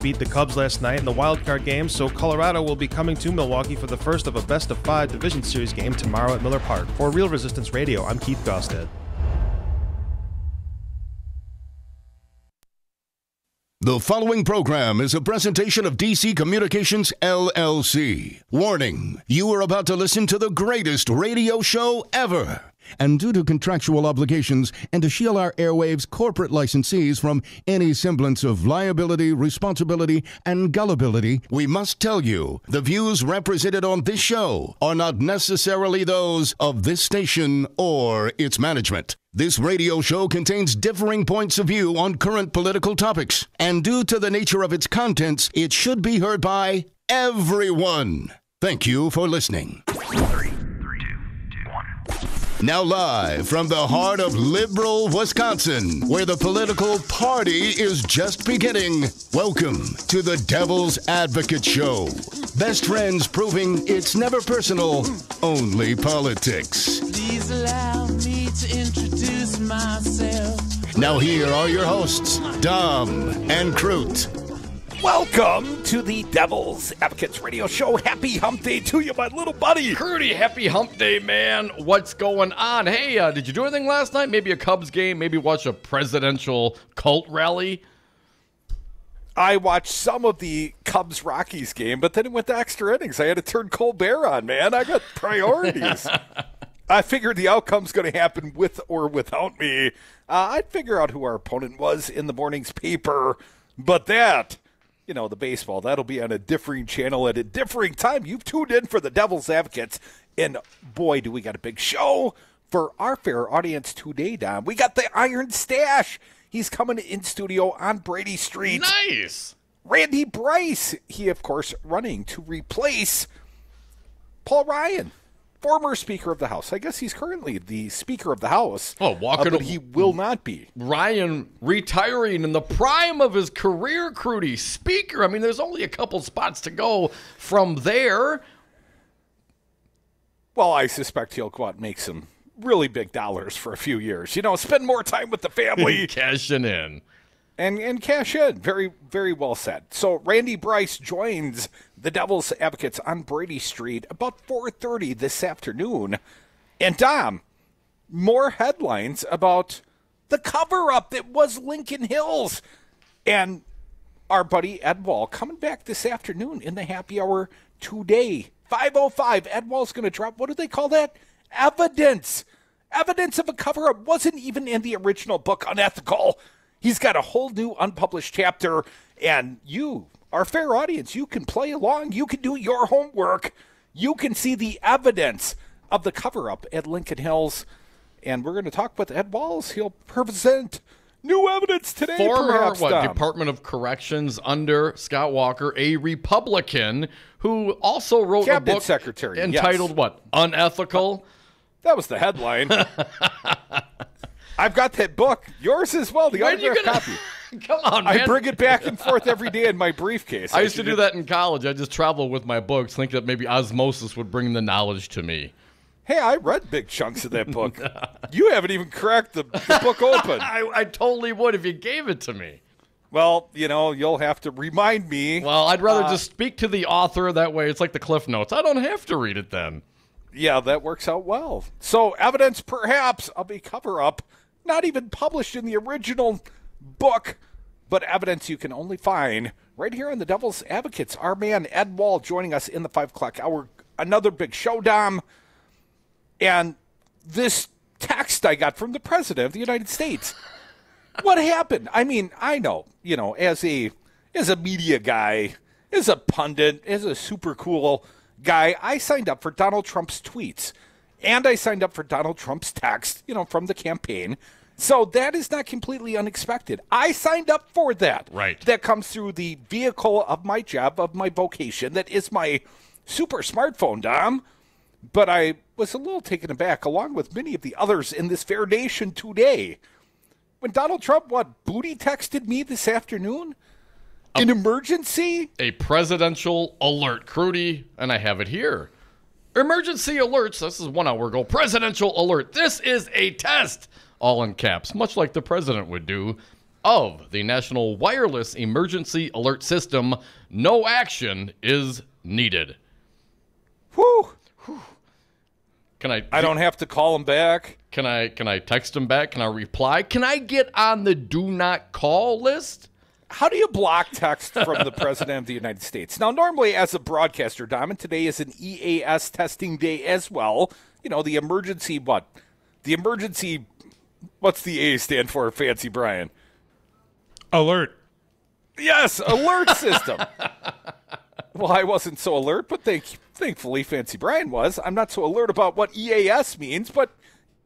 beat the Cubs last night in the wild card game, so Colorado will be coming to Milwaukee for the first of a best-of-5 Division Series game tomorrow at Miller Park. For Real Resistance Radio, I'm Keith Gosted. The following program is a presentation of DC Communications, LLC. Warning, you are about to listen to the greatest radio show ever. And due to contractual obligations and to shield our airwaves corporate licensees from any semblance of liability, responsibility, and gullibility, we must tell you the views represented on this show are not necessarily those of this station or its management. This radio show contains differing points of view on current political topics, and due to the nature of its contents, it should be heard by everyone. Thank you for listening. 3, 2, 1. Now live from the heart of liberal Wisconsin, where the political party is just beginning, welcome to the Devil's Advocate Show. Best friends proving it's never personal, only politics. Please allow me to introduce myself. Now here are your hosts, Dom and Crute. Welcome to the Devil's Advocates Radio Show. Happy Hump Day to you, my little buddy. Crudy, happy Hump Day, man. What's going on? Hey, did you do anything last night? Maybe a Cubs game? Maybe watch a presidential cult rally? I watched some of the Cubs-Rockies game, but then it went to extra innings. I had to turn Colbert on, man. I got priorities. I figured the outcome's going to happen with or without me. I'd figure out who our opponent was in the morning's paper, but that... You know, the baseball, that'll be on a differing channel at a differing time. You've tuned in for the Devil's Advocates, and boy, do we got a big show for our fair audience today, Dom. We got the Iron Stache. He's coming in studio on Brady Street. Nice. Randy Bryce, he, of course, running to replace Paul Ryan, former Speaker of the House. I guess he's currently the Speaker of the House. Oh, but he will not be. Ryan retiring in the prime of his career, Crudy. Speaker. I mean, there's only a couple spots to go from there. Well, I suspect he'll go out and make some really big dollars for a few years. You know, spend more time with the family. Cashing in. And cash in. Very, very well said. So Randy Bryce joins the Devil's Advocates on Brady Street about 4:30 this afternoon. And Dom, more headlines about the cover-up that was Lincoln Hills. And our buddy Ed Wall coming back this afternoon in the happy hour today. 5:05, Ed Wall's going to drop, what do they call that? Evidence. Evidence of a cover-up wasn't even in the original book, Unethical. He's got a whole new unpublished chapter, and you, our fair audience, you can play along. You can do your homework. You can see the evidence of the cover-up at Lincoln Hills. And we're going to talk with Ed Walls. He'll present new evidence today, Former, Dom? Department of Corrections under Scott Walker, a Republican who also wrote Cabinet a book Secretary, entitled, yes. what, Unethical? That was the headline. I've got that book. Yours as well, the autographed copy. Come on, man. I bring it back and forth every day in my briefcase. I used to do that in college. I just traveled with my books, think that maybe osmosis would bring the knowledge to me. Hey, I read big chunks of that book. You haven't even cracked the book open. I totally would if you gave it to me. Well, you know, you'll have to remind me. Well, I'd rather just speak to the author. That way it's like the Cliff Notes. I don't have to read it then. Yeah, that works out well. So evidence perhaps of a cover-up, not even published in the original book, but evidence you can only find right here on the Devil's Advocates. Our man Ed Wall joining us in the 5 o'clock hour. Another big show, Dom. And this text I got from the President of the United States. What happened? I mean, I know, you know, as a media guy, as a pundit, as a super cool guy, I signed up for Donald Trump's tweets. And I signed up for Donald Trump's text, you know, from the campaign. So that is not completely unexpected. I signed up for that. Right. That comes through the vehicle of my job, of my vocation. That is my super smartphone, Dom. But I was a little taken aback, along with many of the others in this fair nation today, when Donald Trump, booty texted me this afternoon? An emergency? A presidential alert, Crudy, and I have it here. Emergency alerts. This is 1 hour ago. Presidential alert. This is a test. All in caps, much like the president would do of the National Wireless Emergency Alert System. No action is needed. Whew. I don't have to call him back. Can I text him back? Can I reply? Can I get on the do not call list? How do you block text from the President of the United States? Now, normally as a broadcaster, Dom, and today is an EAS testing day as well. You know, the emergency, what's the A stand for, Fancy Brian? Alert. Yes, alert system. Well, I wasn't so alert, but thankfully Fancy Brian was. I'm not so alert about what EAS means, but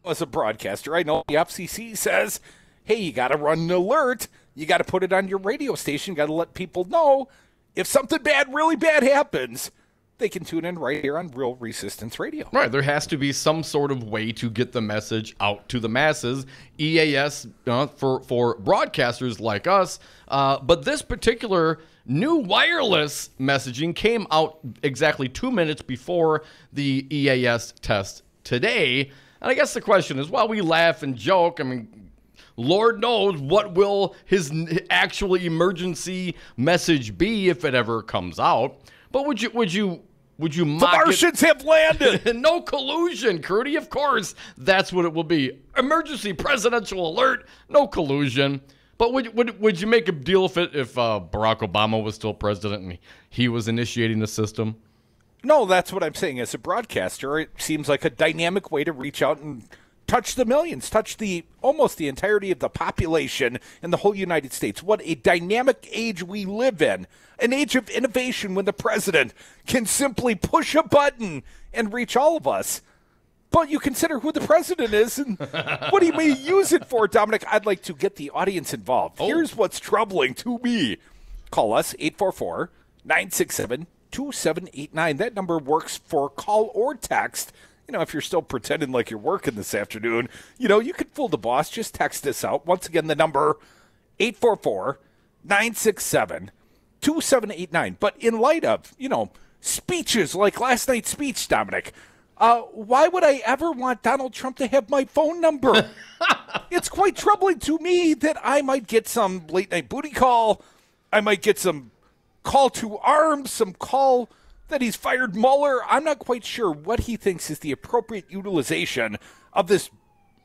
as a broadcaster, I know the FCC says, hey, you got to run an alert. You got to put it on your radio station. You got to let people know if something bad, really bad happens, they can tune in right here on Real Resistance Radio. Right. There has to be some sort of way to get the message out to the masses. EAS for broadcasters like us. But this particular new wireless messaging came out exactly 2 minutes before the EAS test today. And I guess the question is, while we laugh and joke, I mean, Lord knows what will his actual emergency message be if it ever comes out. But would you mock the Martians have landed? No collusion, Crudy. Of course, that's what it will be. Emergency presidential alert. No collusion. But would you make a deal if Barack Obama was still president and he was initiating the system? No, that's what I'm saying. As a broadcaster, it seems like a dynamic way to reach out and touch the millions, touch almost the entirety of the population in the whole United States. What a dynamic age we live in. An age of innovation when the president can simply push a button and reach all of us. But you consider who the president is and what he may use it for, Dominic. I'd like to get the audience involved. Here's what's troubling to me. Call us, 844-967-2789. That number works for call or text. You know, if you're still pretending like you're working this afternoon, you know, you could fool the boss. Just text us out. Once again, the number, 844-967-2789. But in light of, speeches like last night's speech, Dominic, why would I ever want Donald Trump to have my phone number? It's quite troubling to me that I might get some late-night booty call. I might get some call to arms, some call that he's fired Mueller. I'm not quite sure what he thinks is the appropriate utilization of this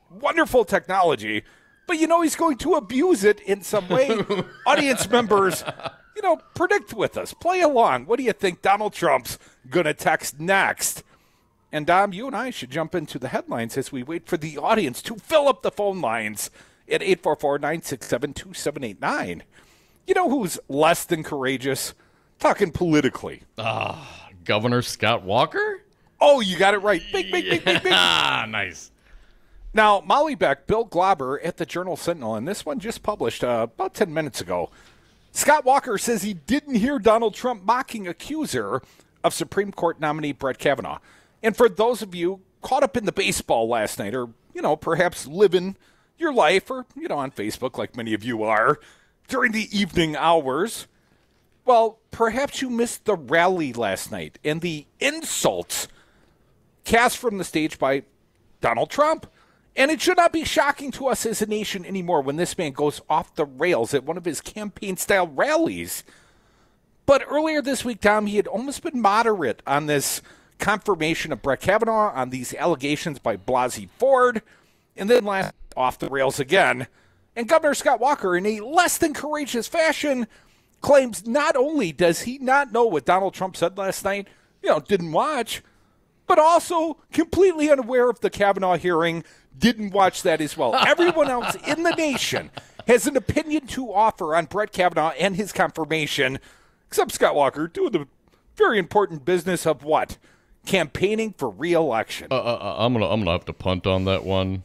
wonderful technology, but he's going to abuse it in some way. Audience members, predict with us. Play along. What do you think Donald Trump's going to text next? And Dom, you and I should jump into the headlines as we wait for the audience to fill up the phone lines at 844-967-2789. You know who's less than courageous? Talking politically. Governor Scott Walker? Oh, you got it right. Big. Nice. Now, Molly Beck, Bill Glauber at the Journal-Sentinel, and this one just published about 10 minutes ago. Scott Walker says he didn't hear Donald Trump mocking accuser of Supreme Court nominee Brett Kavanaugh. And for those of you caught up in the baseball last night or, perhaps living your life or, on Facebook like many of you are during the evening hours, well, perhaps you missed the rally last night and the insults cast from the stage by Donald Trump. And it should not be shocking to us as a nation anymore when this man goes off the rails at one of his campaign-style rallies. But earlier this week, Tom, he had almost been moderate on this confirmation of Brett Kavanaugh, on these allegations by Blasey Ford, and then last off the rails again. And Governor Scott Walker, in a less than courageous fashion, claims not only does he not know what Donald Trump said last night, didn't watch, but also completely unaware of the Kavanaugh hearing, didn't watch that as well. Everyone else in the nation has an opinion to offer on Brett Kavanaugh and his confirmation, except Scott Walker doing the very important business of what? Campaigning for re-election. I'm gonna have to punt on that one.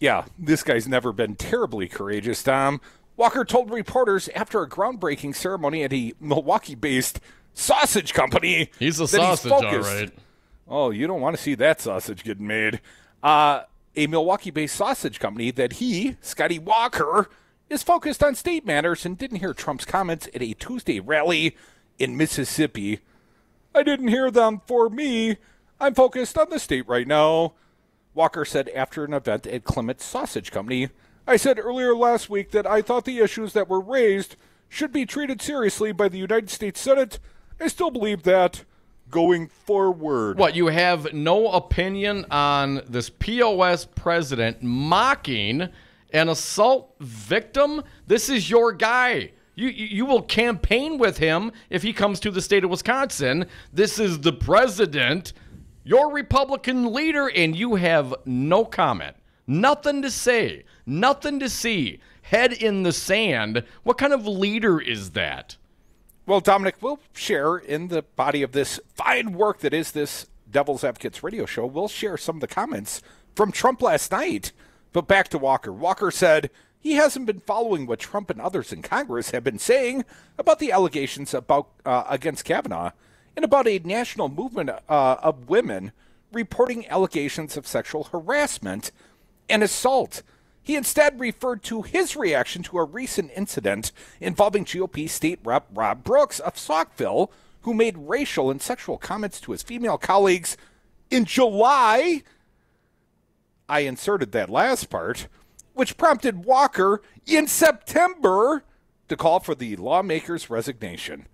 Yeah, this guy's never been terribly courageous, Tom. Walker told reporters after a groundbreaking ceremony at a Milwaukee-based sausage company. He's a sausage, all right. Oh, you don't want to see that sausage getting made. A Milwaukee-based sausage company that he, Scotty Walker, is focused on state matters and didn't hear Trump's comments at a Tuesday rally in Mississippi. I didn't hear them for me. I'm focused on the state right now, Walker said after an event at Clement's Sausage Company I said earlier last week that I thought the issues that were raised should be treated seriously by the United States Senate. I still believe that going forward. What, you have no opinion on this POS president mocking an assault victim? This is your guy. You will campaign with him if he comes to the state of Wisconsin. This is the president, your Republican leader, and you have no comment. Nothing to say. Nothing to see. Head in the sand. What kind of leader is that? Well, Dominic, we'll share in the body of this fine work that is this Devil's Advocates radio show. We'll share some of the comments from Trump last night. But back to Walker. Walker said he hasn't been following what Trump and others in Congress have been saying about the allegations about against Kavanaugh and about a national movement of women reporting allegations of sexual harassment and assault. He instead referred to his reaction to a recent incident involving GOP State Rep Rob Brooks of Saukville, who made racial and sexual comments to his female colleagues in July. I inserted that last part, which prompted Walker in September to call for the lawmaker's resignation.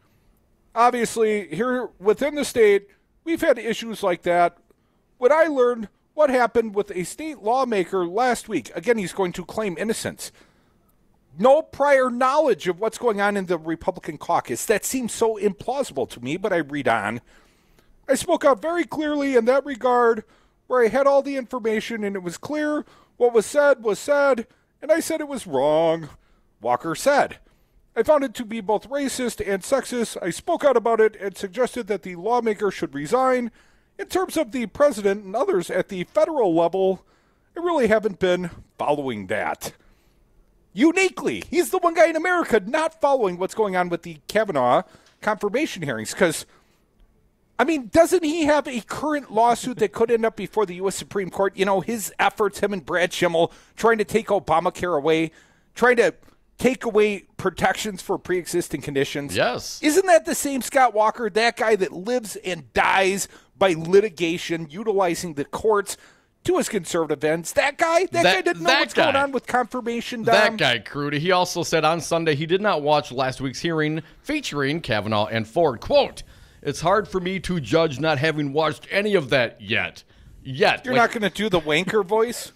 Obviously, here within the state, we've had issues like that. When I learned what happened with a state lawmaker last week, again, he's going to claim innocence. No prior knowledge of what's going on in the Republican caucus. That seems so implausible to me, but I read on. I spoke out very clearly in that regard, where I had all the information and it was clear what was said, and I said it was wrong. Walker said, I found it to be both racist and sexist. I spoke out about it and suggested that the lawmaker should resign. In terms of the president and others at the federal level, I really haven't been following that. Uniquely, he's the one guy in America not following what's going on with the Kavanaugh confirmation hearings. Because, I mean, doesn't he have a current lawsuit that could end up before the U.S. Supreme Court? You know, his efforts, him and Brad Schimmel, trying to take Obamacare away, trying to take away protections for pre-existing conditions. Yes. Isn't that the same Scott Walker, that guy that lives and dies by litigation, utilizing the courts to his conservative ends? That guy didn't know what's going on with confirmation. That guy, Crudy. He also said on Sunday he did not watch last week's hearing featuring Kavanaugh and Ford. Quote, it's hard for me to judge not having watched any of that yet. You're not going to do the wanker voice?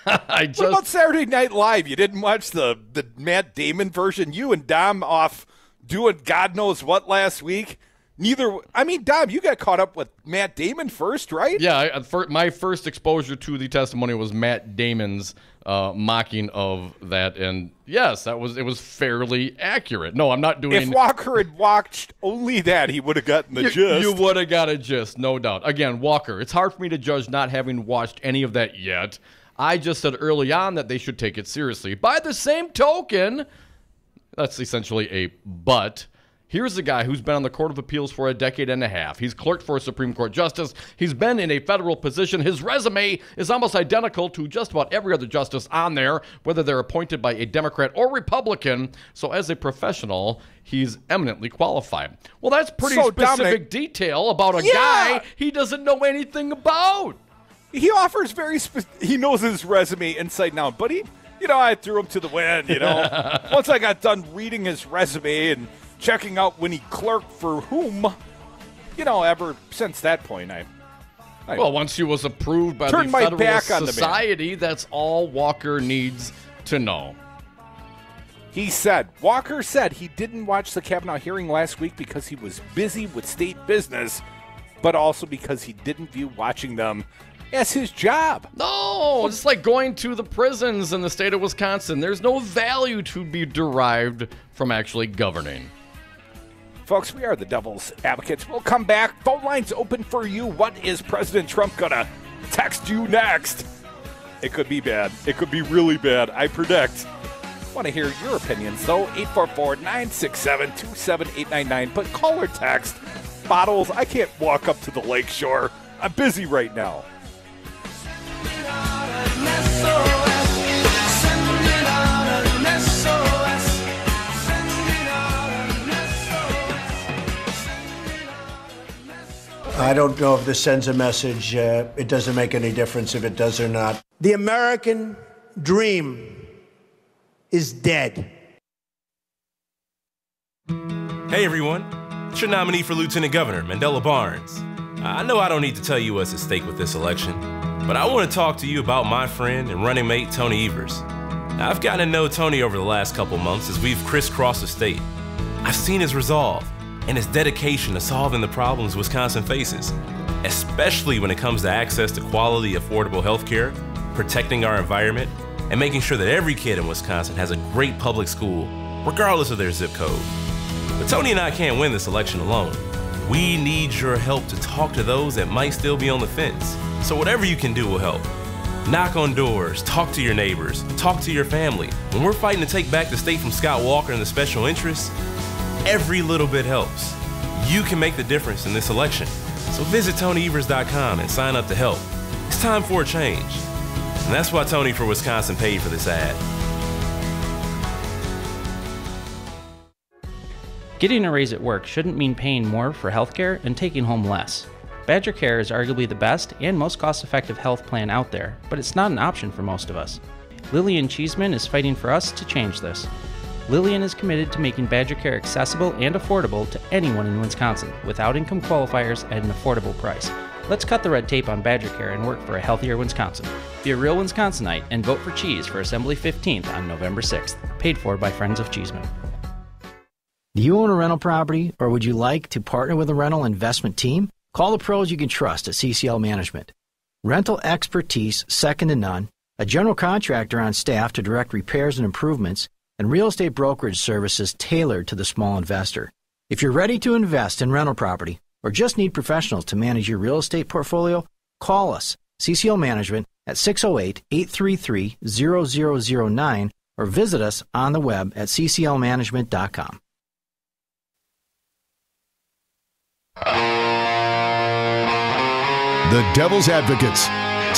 What about Saturday Night Live? You didn't watch the Matt Damon version? You and Dom off doing God knows what last week? Dom, you got caught up with Matt Damon first, right? Yeah, my first exposure to the testimony was Matt Damon's mocking of that, and yes, it was fairly accurate. No, I'm not doing. If Walker had watched only that, he would have gotten the gist. You would have got a gist, no doubt. Again, Walker, it's hard for me to judge not having watched any of that yet. I just said early on that they should take it seriously. By the same token, that's essentially a but. Here's a guy who's been on the Court of Appeals for a decade and a half. He's clerked for a Supreme Court justice. He's been in a federal position. His resume is almost identical to just about every other justice on there, whether they're appointed by a Democrat or Republican. So as a professional, he's eminently qualified. Well, that's pretty specific Dominic, detail about a guy he doesn't know anything about. He offers he knows his resume inside and out, but I threw him to the wind, Once I got done reading his resume and checking out when he clerked for whom, ever since that point, once he was approved by the Federalist Society, that's all Walker needs to know. Walker said he didn't watch the Kavanaugh hearing last week because he was busy with state business, but also because he didn't view watching them as his job. No, it's like going to the prisons in the state of Wisconsin. There's no value to be derived from actually governing. Folks, we are the Devil's Advocates. We'll come back. Phone lines open for you. What is President Trump going to text you next? It could be bad. It could be really bad, I predict. Want to hear your opinions, though. 844-967-27899. But call or text. Bottles, I can't walk up to the lake shore. I'm busy right now. I don't know if this sends a message. It doesn't make any difference if it does or not. The American dream is dead. Hey everyone, it's your nominee for Lieutenant Governor, Mandela Barnes. I know I don't need to tell you what's at stake with this election, but I want to talk to you about my friend and running mate, Tony Evers. Now, I've gotten to know Tony over the last couple months as we've crisscrossed the state. I've seen his resolve and his dedication to solving the problems Wisconsin faces, especially when it comes to access to quality, affordable health care, protecting our environment, and making sure that every kid in Wisconsin has a great public school, regardless of their zip code. But Tony and I can't win this election alone. We need your help to talk to those that might still be on the fence. So whatever you can do will help. Knock on doors, talk to your neighbors, talk to your family. When we're fighting to take back the state from Scott Walker and the special interests, every little bit helps. You can make the difference in this election. So visit TonyEvers.com and sign up to help. It's time for a change. And that's why Tony for Wisconsin paid for this ad. Getting a raise at work shouldn't mean paying more for healthcare and taking home less. Badger Care is arguably the best and most cost-effective health plan out there, but it's not an option for most of us. Lillian Cheeseman is fighting for us to change this. Lillian is committed to making Badger Care accessible and affordable to anyone in Wisconsin, without income qualifiers at an affordable price. Let's cut the red tape on Badger Care and work for a healthier Wisconsin. Be a real Wisconsinite and vote for Cheese for Assembly 15th on November 6th. Paid for by Friends of Cheeseman. Do you own a rental property, or would you like to partner with a rental investment team? Call the pros you can trust at CCL Management. Rental expertise second to none, a general contractor on staff to direct repairs and improvements, and real estate brokerage services tailored to the small investor. If you're ready to invest in rental property or just need professionals to manage your real estate portfolio, call us, CCL Management, at 608-833-0009 or visit us on the web at cclmanagement.com. The Devil's Advocates.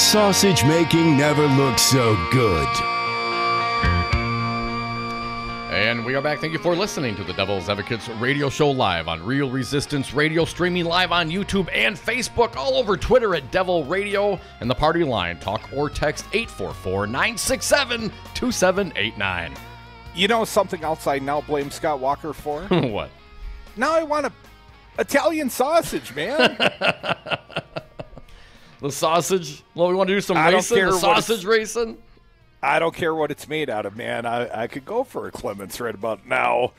Sausage making never looked so good. And we are back. Thank you for listening to the Devil's Advocates radio show live on Real Resistance Radio, streaming live on YouTube and Facebook, all over Twitter at Devil Radio, and the party line. Talk or text 844-967-2789. You know something else I now blame Scott Walker for? What? Now I want Italian sausage, man. The sausage? Well, we want to do some racing? The sausage racing? I don't care what it's made out of, man. I could go for a Clements right about now.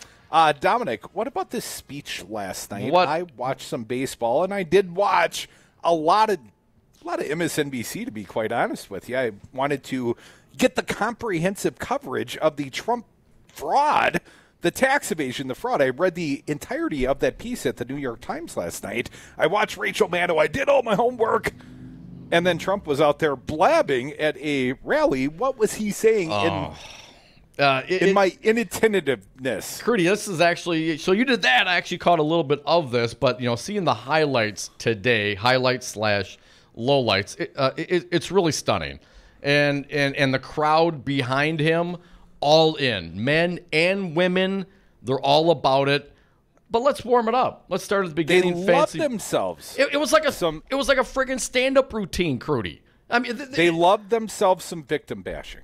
Dominic, what about this speech last night? What? I watched some baseball, and I did watch a lot of MSNBC, to be quite honest with you. I wanted to get the comprehensive coverage of the Trump fraud, the tax evasion, the fraud. I read the entirety of that piece at the New York Times last night. I watched Rachel Maddow. I did all my homework. And then Trump was out there blabbing at a rally. What was he saying in my inattentiveness? Crudy, this is actually, so you did that. I actually caught a little bit of this, but, seeing the highlights today, highlights/lowlights, it's really stunning. And the crowd behind him, all in. Men and women, they're all about it. But let's warm it up. Let's start at the beginning. They love themselves. It was like a friggin' stand-up routine, Crudy. I mean, they love themselves some victim bashing.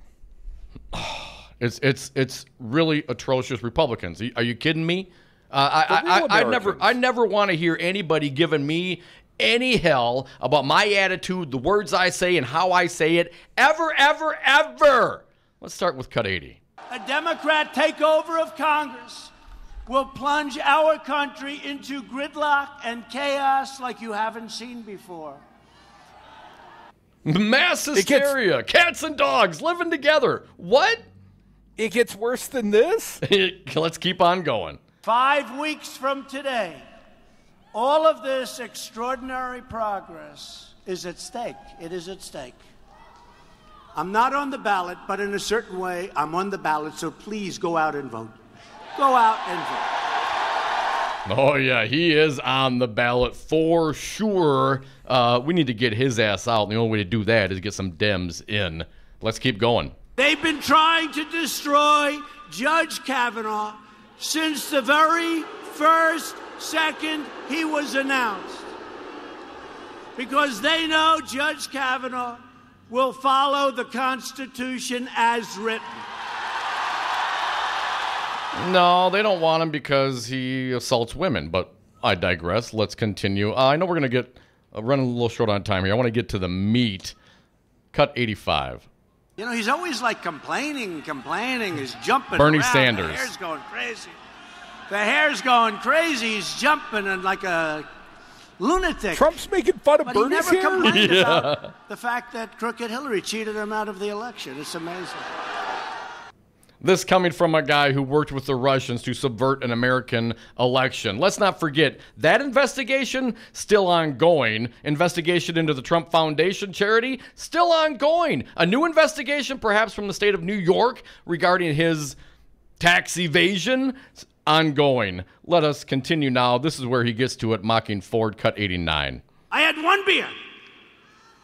It's really atrocious. Republicans, are you kidding me? I never want to hear anybody giving me any hell about my attitude, the words I say, and how I say it, ever, ever, ever. Let's start with Cut 80. A Democrat takeover of Congress will plunge our country into gridlock and chaos like you haven't seen before. Mass hysteria, cats and dogs living together. What? It gets worse than this? Let's keep on going. 5 weeks from today, all of this extraordinary progress is at stake. It is at stake. I'm not on the ballot, but in a certain way, I'm on the ballot, so please go out and vote. Go out and vote. Oh, yeah, he is on the ballot for sure. We need to get his ass out, and the only way to do that is get some Dems in. Let's keep going. They've been trying to destroy Judge Kavanaugh since the very first second he was announced. Because they know Judge Kavanaugh will follow the Constitution as written. No, they don't want him because he assaults women, but I digress. Let's continue. I know we're going to get running a little short on time here. I want to get to the meat. Cut 85. You know, he's always like complaining. He's jumping Bernie around. Sanders. The hair's going crazy. He's jumping and like a lunatic. Trump's making fun of but Bernie he never Sanders. complained about the fact that crooked Hillary cheated him out of the election. It's amazing. This coming from a guy who worked with the Russians to subvert an American election. Let's not forget, that investigation, still ongoing. Investigation into the Trump Foundation charity, still ongoing. A new investigation, perhaps from the state of New York, regarding his tax evasion, ongoing. Let us continue now. This is where he gets to it, mocking Ford, cut 89. I had one beer.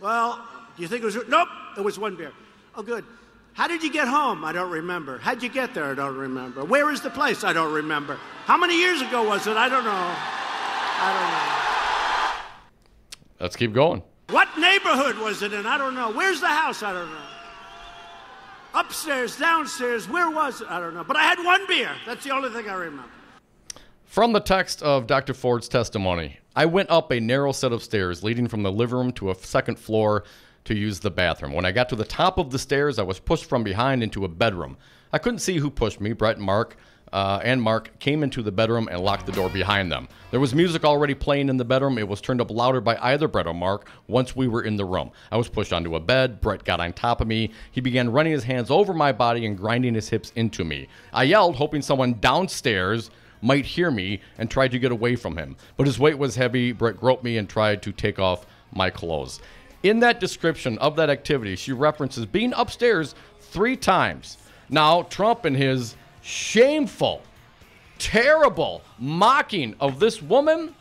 Well, do you think it was... Nope, it was one beer. Oh, good. How did you get home? I don't remember. How'd you get there? I don't remember. Where is the place? I don't remember. How many years ago was it? I don't know. Let's keep going. What neighborhood was it in? I don't know. Where's the house? I don't know. Upstairs, downstairs, where was it? I don't know. But I had one beer. That's the only thing I remember. From the text of Dr. Ford's testimony, I went up a narrow set of stairs leading from the living room to a second floor to use the bathroom. When I got to the top of the stairs, I was pushed from behind into a bedroom. I couldn't see who pushed me. Brett and Mark came into the bedroom and locked the door behind them. There was music already playing in the bedroom. It was turned up louder by either Brett or Mark once we were in the room. I was pushed onto a bed. Brett got on top of me. He began running his hands over my body and grinding his hips into me. I yelled, hoping someone downstairs might hear me, and tried to get away from him. But his weight was heavy. Brett groped me and tried to take off my clothes. In that description of that activity, she references being upstairs 3 times. Now, Trump, in his shameful, terrible mocking of this woman,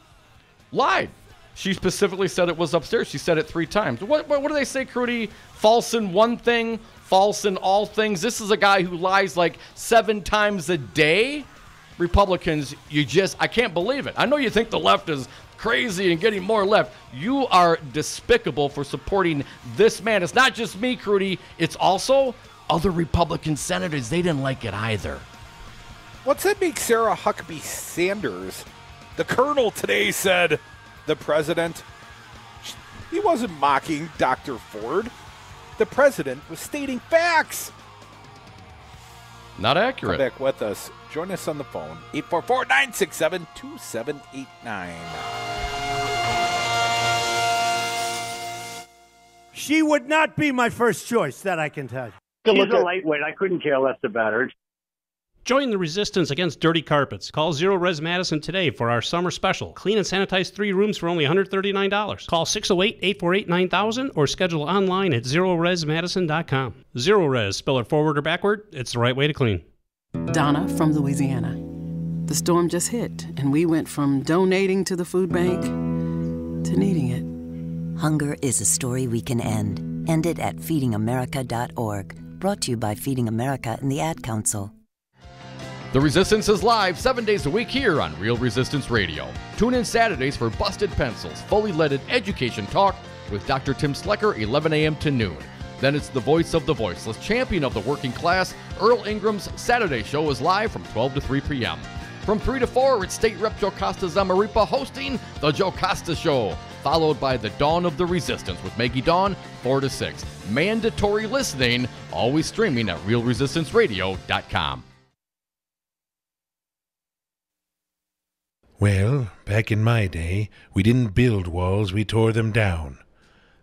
lied. She specifically said it was upstairs. She said it 3 times. What do they say, Crudy? False in one thing, false in all things. This is a guy who lies like 7 times a day. Republicans, I can't believe it. I know you think the left is crazy and getting more left. You are despicable for supporting this man. It's not just me, Crudy. It's also other Republican senators. They didn't like it either. What's that make Sarah Huckabee Sanders? The colonel today said the president, he wasn't mocking Dr. Ford. The president was stating facts. Not accurate. Come back with us. Join us on the phone, 844-967-2789. She would not be my first choice, that I can tell you. She's a lightweight. I couldn't care less about her. Join the resistance against dirty carpets. Call Zero Res Madison today for our summer special. Clean and sanitize 3 rooms for only $139. Call 608-848-9000 or schedule online at ZeroResMadison.com. Zero Res, spell it forward or backward, it's the right way to clean. Donna from Louisiana. The storm just hit, and we went from donating to the food bank to needing it. Hunger is a story we can end. End it at feedingamerica.org. Brought to you by Feeding America and the Ad Council. The Resistance is live 7 days a week here on Real Resistance Radio. Tune in Saturdays for Busted Pencils, fully leaded education talk with Dr. Tim Slecker, 11 a.m. to noon. Then it's the voice of the voiceless, champion of the working class. Earl Ingram's Saturday show is live from 12 to 3 p.m. From 3 to 4, it's State Rep Joe Costa Zamaripa hosting The Joe Costa Show, followed by The Dawn of the Resistance with Maggie Dawn, 4 to 6. Mandatory listening, always streaming at realresistanceradio.com. Well, back in my day, we didn't build walls, we tore them down.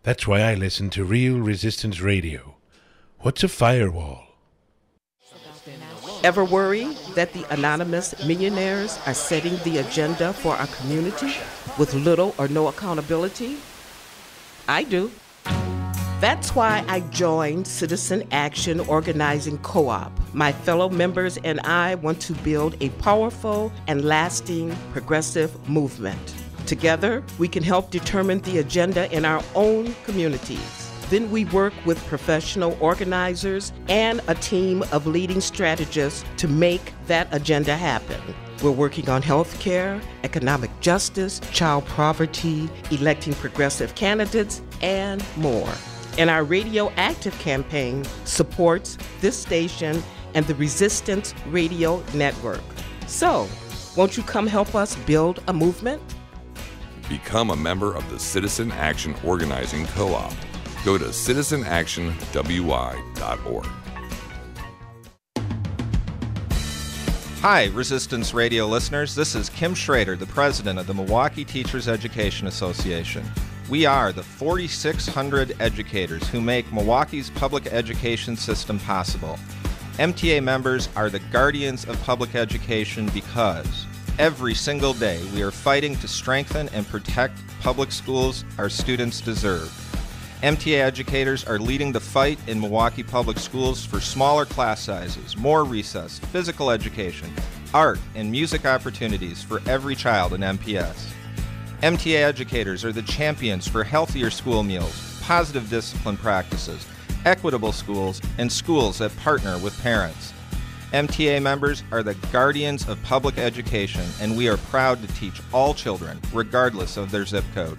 That's why I listen to Real Resistance Radio. What's a firewall? Ever worry that the anonymous millionaires are setting the agenda for our community with little or no accountability? I do. That's why I joined Citizen Action Organizing Co-op. My fellow members and I want to build a powerful and lasting progressive movement. Together, we can help determine the agenda in our own communities. Then we work with professional organizers and a team of leading strategists to make that agenda happen. We're working on health care, economic justice, child poverty, electing progressive candidates, and more. And our Radioactive campaign supports this station and the Resistance Radio Network. So, won't you come help us build a movement? Become a member of the Citizen Action Organizing Co-op. Go to citizenactionwy.org. Hi, Resistance Radio listeners. This is Kim Schrader, the president of the Milwaukee Teachers Education Association. We are the 4,600 educators who make Milwaukee's public education system possible. MTA members are the guardians of public education because every single day we are fighting to strengthen and protect public schools our students deserve. MTA educators are leading the fight in Milwaukee public schools for smaller class sizes, more recess, physical education, art, and music opportunities for every child in MPS. MTA educators are the champions for healthier school meals, positive discipline practices, equitable schools, and schools that partner with parents. MTA members are the guardians of public education, and we are proud to teach all children, regardless of their zip code.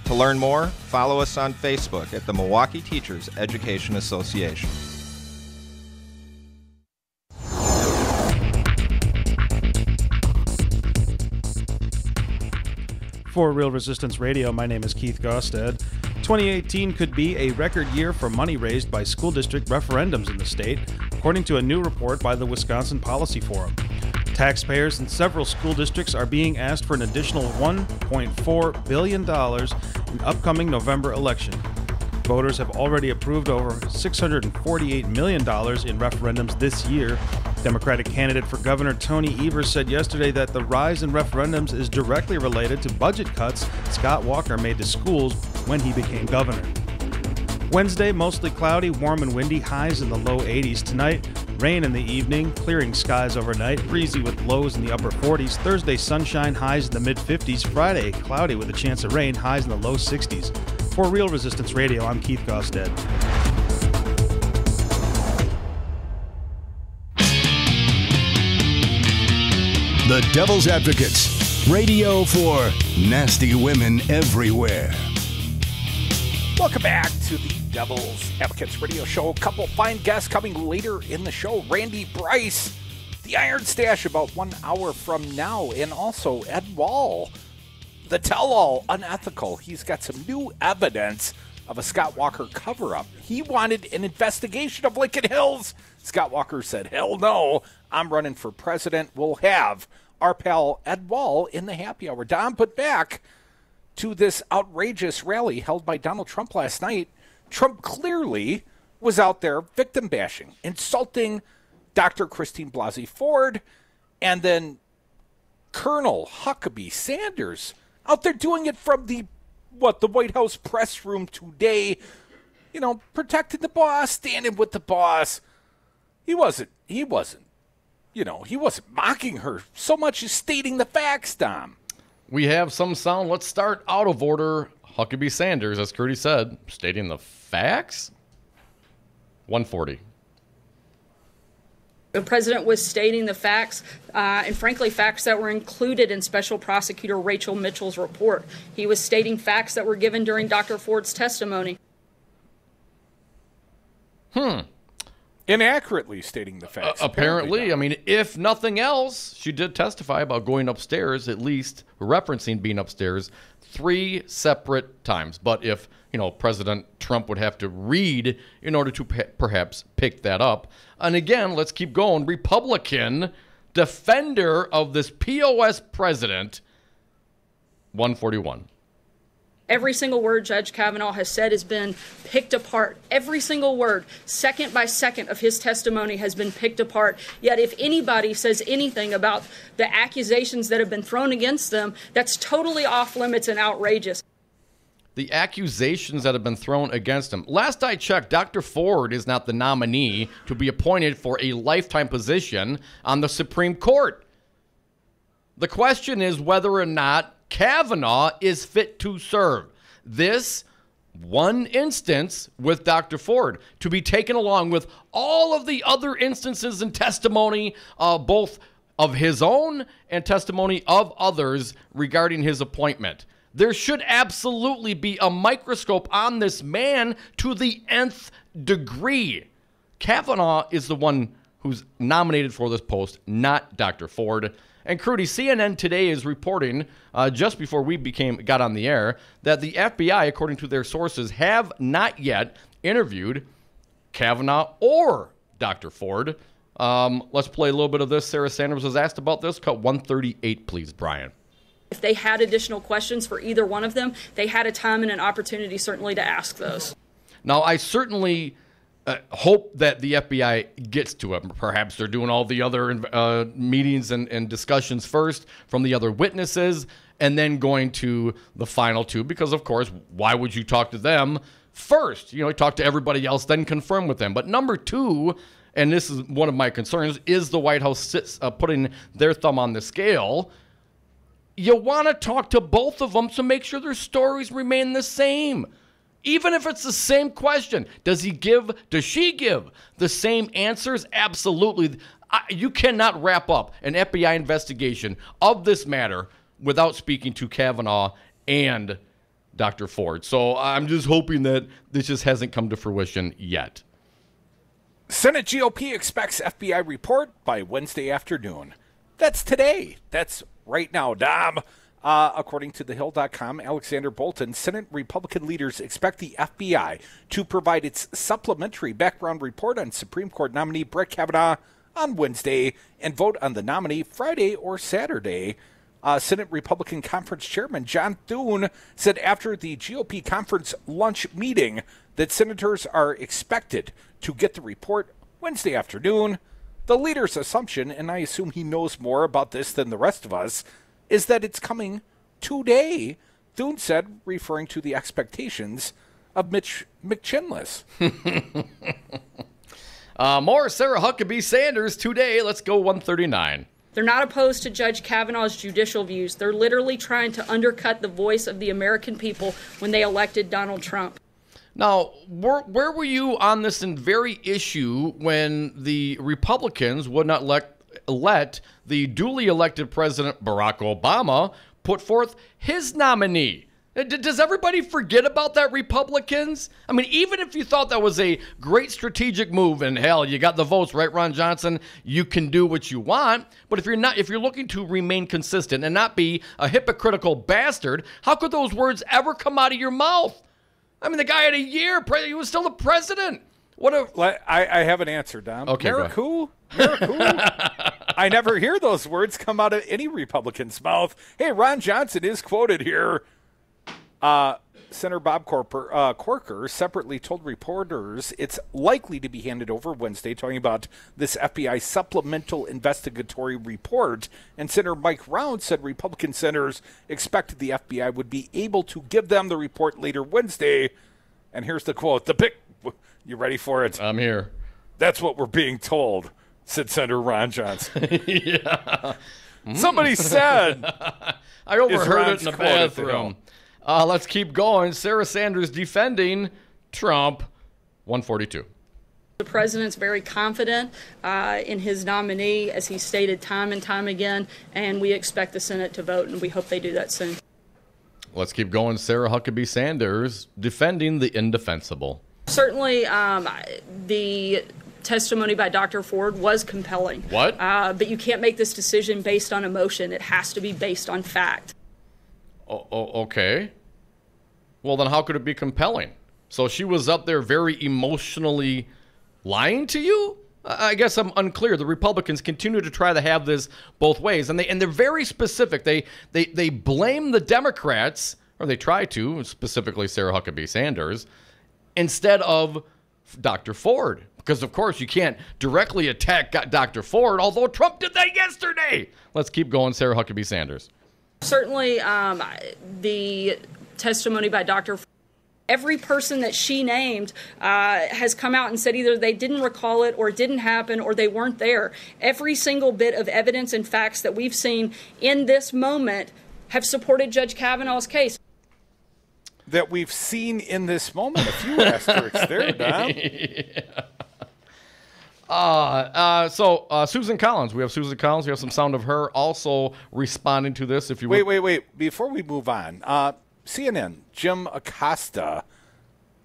To learn more, follow us on Facebook at the Milwaukee Teachers Education Association. For Real Resistance Radio, my name is Keith Gosted. 2018 could be a record year for money raised by school district referendums in the state, according to a new report by the Wisconsin Policy Forum. Taxpayers in several school districts are being asked for an additional $1.4 billion in upcoming November election. Voters have already approved over $648 million in referendums this year. Democratic candidate for Governor Tony Evers said yesterday that the rise in referendums is directly related to budget cuts Scott Walker made to schools when he became governor. Wednesday, mostly cloudy, warm and windy, highs in the low 80s. Tonight, rain in the evening, clearing skies overnight, breezy with lows in the upper 40s. Thursday, sunshine, highs in the mid-50s. Friday, cloudy with a chance of rain, highs in the low 60s. For Real Resistance Radio, I'm Keith Gosted. The Devil's Advocates, radio for nasty women everywhere. Welcome back to the Devil's Advocates radio show. A couple fine guests coming later in the show. Randy Bryce, the Iron Stash, about 1 hour from now. And also Ed Wall, the tell-all, Unethical. He's got some new evidence of a Scott Walker cover-up. He wanted an investigation of Lincoln Hills. Scott Walker said, hell no, I'm running for president. We'll have our pal Ed Wall in the happy hour. Don, put back to this outrageous rally held by Donald Trump last night. Trump clearly was out there victim bashing, insulting Dr. Christine Blasey Ford, and then Colonel Huckabee Sanders out there doing it from the White House press room today, protecting the boss, standing with the boss. He wasn't mocking her so much as stating the facts, Dom. We have some sound. Let's start out of order. Huckabee Sanders, as Curdy said, stating the facts. 140. The president was stating the facts, and frankly, facts that were included in Special Prosecutor Rachel Mitchell's report. He was stating facts that were given during Dr. Ford's testimony. Inaccurately stating the facts. Apparently. I mean, if nothing else, she did testify about going upstairs, at least referencing being upstairs 3 separate times. But if, President Trump would have to read in order to perhaps pick that up. And again, let's keep going. Republican defender of this POS president, 141. Every single word Judge Kavanaugh has said has been picked apart. Every single word, second by second, of his testimony has been picked apart. Yet if anybody says anything about the accusations that have been thrown against them, that's totally off limits and outrageous. The accusations that have been thrown against him. Last I checked, Dr. Ford is not the nominee to be appointed for a lifetime position on the Supreme Court. The question is whether or not Kavanaugh is fit to serve. This one instance with Dr. Ford to be taken along with all of the other instances in testimony, both of his own and testimony of others regarding his appointment. There should absolutely be a microscope on this man to the nth degree. Kavanaugh is the one who's nominated for this post, not Dr. Ford. And Crudy, CNN today is reporting, just before we got on the air, that the FBI, according to their sources, have not yet interviewed Kavanaugh or Dr. Ford. Let's play a little bit of this. Sarah Sanders was asked about this. Cut 138, please, Brian. If they had additional questions for either one of them, they had a time and an opportunity certainly to ask those. Now, I certainly hope that the FBI gets to it. Perhaps they're doing all the other meetings and discussions first from the other witnesses and then going to the final two because, of course, why would you talk to them first? You know, talk to everybody else, then confirm with them. But number two, and this is one of my concerns, is the White House putting their thumb on the scale. You want to talk to both of them to make sure their stories remain the same. Even if it's the same question, does she give the same answers? Absolutely. You cannot wrap up an FBI investigation of this matter without speaking to Kavanaugh and Dr. Ford. So I'm just hoping that this just hasn't come to fruition yet. Senate GOP expects FBI report by Wednesday afternoon. That's today. That's right now, Dom. According to thehill.com, Alexander Bolton, Senate Republican leaders expect the FBI to provide its supplementary background report on Supreme Court nominee Brett Kavanaugh on Wednesday and vote on the nominee Friday or Saturday. Senate Republican Conference Chairman John Thune said after the GOP conference lunch meeting that senators are expected to get the report Wednesday afternoon. The leader's assumption, and I assume he knows more about this than the rest of us, is that it's coming today, Thune said, referring to the expectations of Mitch McChinless. More Sarah Huckabee Sanders today. Let's go 139. They're not opposed to Judge Kavanaugh's judicial views. They're literally trying to undercut the voice of the American people when they elected Donald Trump. Now, where were you on this very issue when the Republicans would not let the duly elected President Barack Obama put forth his nominee? Does everybody forget about that, Republicans? I mean, even if you thought that was a great strategic move, and hell, you got the votes, right, Ron Johnson? You can do what you want. But if you're looking to remain consistent and not be a hypocritical bastard, how could those words ever come out of your mouth? I mean, the guy had a year. He was still the president. I have an answer, Dom. Okay, Miracle? I never hear those words come out of any Republican's mouth. Hey, Ron Johnson is quoted here. Senator Bob Corker separately told reporters it's likely to be handed over Wednesday, talking about this FBI supplemental investigatory report. And Senator Mike Rounds said Republican senators expected the FBI would be able to give them the report later Wednesday. And here's the quote. You ready for it? I'm here. That's what we're being told, said Senator Ron Johnson. Yeah. Somebody said. I overheard it in the bathroom. Let's keep going. Sarah Sanders defending Trump, 142. The president's very confident in his nominee, as he stated time and time again, and we expect the Senate to vote, and we hope they do that soon. Let's keep going. Sarah Huckabee Sanders defending the indefensible. Certainly, the testimony by Dr. Ford was compelling. What? But you can't make this decision based on emotion. It has to be based on fact. Okay. Well, then how could it be compelling? So she was up there very emotionally lying to you? I guess I'm unclear. The Republicans continue to try to have this both ways, and they're very specific. They blame the Democrats, or they try to, specifically Sarah Huckabee Sanders, instead of Dr. Ford. Because, of course, you can't directly attack Dr. Ford, although Trump did that yesterday. Let's keep going, Sarah Huckabee Sanders. Certainly, the testimony by Dr. Ford, every person that she named has come out and said either they didn't recall it or it didn't happen or they weren't there. Every single bit of evidence and facts that we've seen in this moment have supported Judge Kavanaugh's case. That we've seen in this moment. A few asterisks there, Dom. So Susan Collins. We have Susan Collins. We have some sound of her also responding to this. If you wait. Before we move on, CNN, Jim Acosta,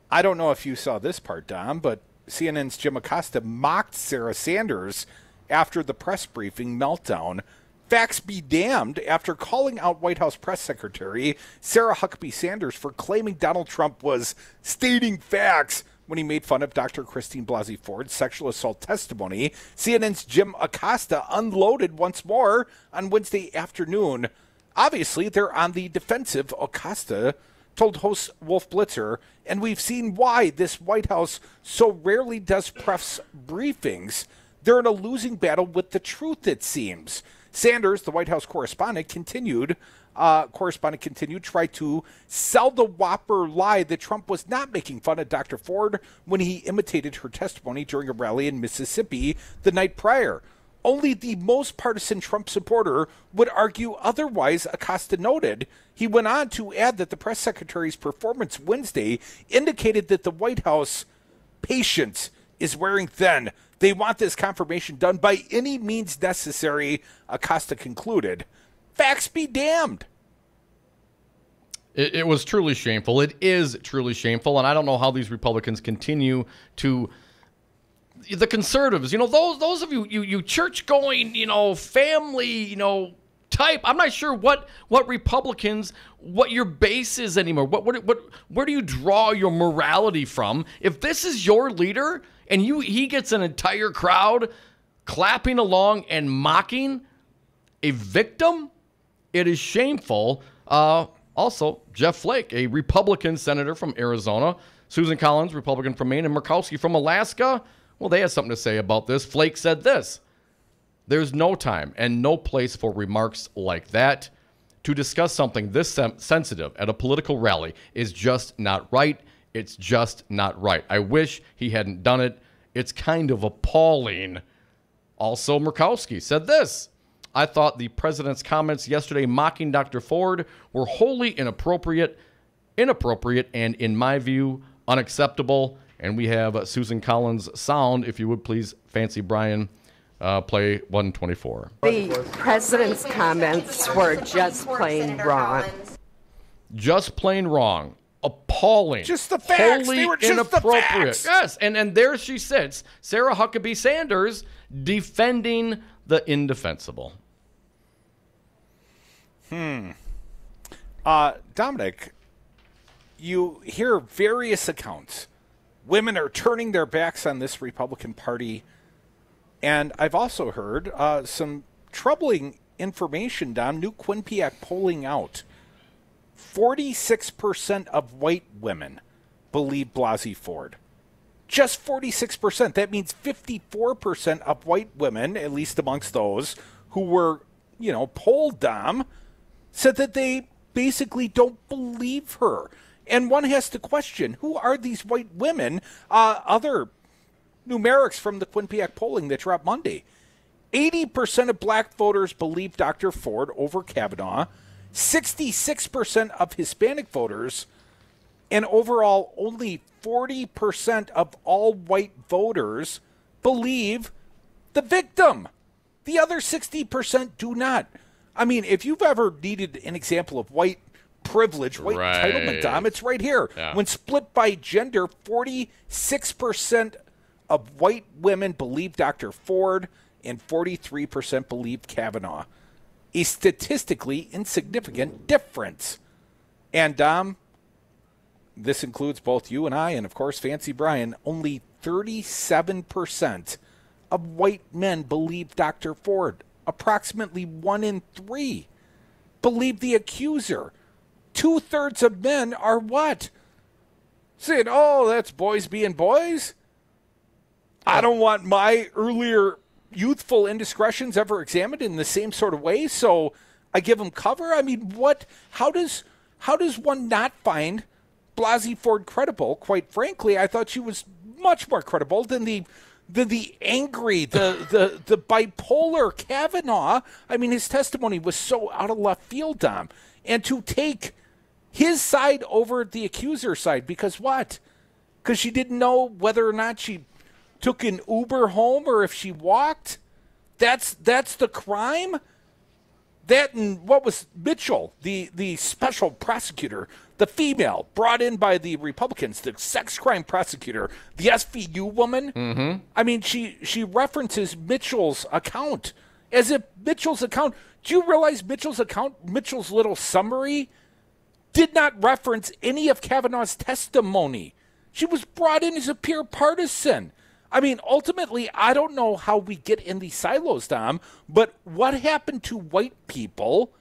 I don't know if you saw this part, Dom, but CNN's Jim Acosta mocked Sarah Sanders after the press briefing meltdown. Facts be damned, after calling out White House Press Secretary Sarah Huckabee Sanders for claiming Donald Trump was stating facts when he made fun of Dr. Christine Blasey Ford's sexual assault testimony, CNN's Jim Acosta unloaded once more on Wednesday afternoon. Obviously, they're on the defensive, Acosta told host Wolf Blitzer, and we've seen why this White House so rarely does press briefings. They're in a losing battle with the truth, it seems. Sanders, the White House correspondent, continued tried to sell the whopper lie that Trump was not making fun of Dr. Ford when he imitated her testimony during a rally in Mississippi the night prior. Only the most partisan Trump supporter would argue otherwise, Acosta noted. He went on to add that the press secretary's performance Wednesday indicated that the White House patience is wearing thin. They want this confirmation done by any means necessary, Acosta concluded. Facts be damned. It was truly shameful. It is truly shameful, and I don't know how these Republicans continue to... The conservatives, those of you church-going, family, type. I'm not sure what Republicans, what your base is anymore. Where do you draw your morality from? If this is your leader and he gets an entire crowd clapping along and mocking a victim, it is shameful. Also, Jeff Flake, a Republican senator from Arizona, Susan Collins, Republican from Maine, and Murkowski from Alaska, well, they had something to say about this. Flake said this: "There's no time and no place for remarks like that. To discuss something this sensitive at a political rally is just not right. It's just not right. I wish he hadn't done it. It's kind of appalling." Also, Murkowski said this: "I thought the president's comments yesterday mocking Dr. Ford were wholly inappropriate, and in my view, unacceptable." And we have Susan Collins' sound, if you would please, Fancy Brian, play 124. The president's comments were just plain wrong. Just plain wrong. Appalling. Just the facts. Wholly They were just inappropriate. the facts. Yes, and there she sits, Sarah Huckabee Sanders, defending the indefensible. Dominic, you hear various accounts. Women are turning their backs on this Republican Party. And I've also heard some troubling information, Dom. New Quinnipiac polling out. 46% of white women believe Blasey Ford. Just 46%. That means 54% of white women, at least amongst those who were, polled, Dom, said that they basically don't believe her. And one has to question, who are these white women? Other numerics from the Quinnipiac polling that dropped Monday. 80% of black voters believe Dr. Ford over Kavanaugh. 66% of Hispanic voters, and overall only 40% of all white voters believe the victim. The other 60% do not. I mean, if you've ever needed an example of white privilege, white entitlement, Dom, it's right here. Yeah. When split by gender, 46% of white women believe Dr. Ford and 43% believe Kavanaugh. A statistically insignificant difference. And, Dom, this includes both you and I and, of course, Fancy Brian. Only 37% of white men believe Dr. Ford. Approximately 1 in 3 believe the accuser. 2/3 of men are what? Saying, oh, that's boys being boys? I don't want my earlier youthful indiscretions ever examined in the same sort of way, so I give them cover? I mean, what? How does one not find Blasey Ford credible? Quite frankly, I thought she was much more credible than the angry, the bipolar Kavanaugh. I mean, his testimony was so out of left field, Dom. And to take his side over the accuser side, because what? Because she didn't know whether or not she took an Uber home or if she walked? That's the crime? That and what was Mitchell, the special prosecutor, the female brought in by the Republicans, the sex crime prosecutor, the SVU woman. Mm-hmm. I mean, she references Mitchell's account as if Mitchell's account. Do you realize Mitchell's account, Mitchell's little summary, did not reference any of Kavanaugh's testimony? She was brought in as a pure partisan. I mean, ultimately, I don't know how we get in these silos, Dom, but what happened to white people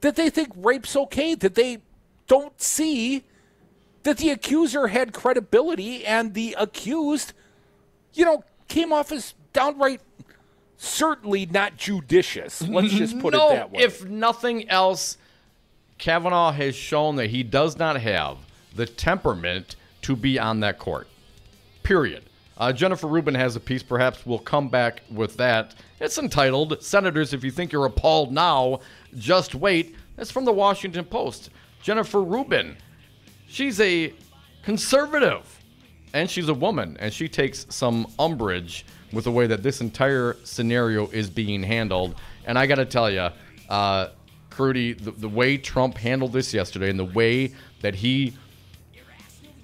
that they think rape's okay, that they don't see that the accuser had credibility and the accused, came off as downright certainly not judicious. Let's just put it that way. If nothing else, Kavanaugh has shown that he does not have the temperament to be on that court. Period. Jennifer Rubin has a piece. Perhaps we'll come back with that. It's entitled, Senators, If You Think You're Appalled Now, Just Wait. That's from the Washington Post. Jennifer Rubin, she's a conservative, and she's a woman, and she takes some umbrage with the way that this entire scenario is being handled. And I got to tell you, Crudy, the way Trump handled this yesterday and the way that he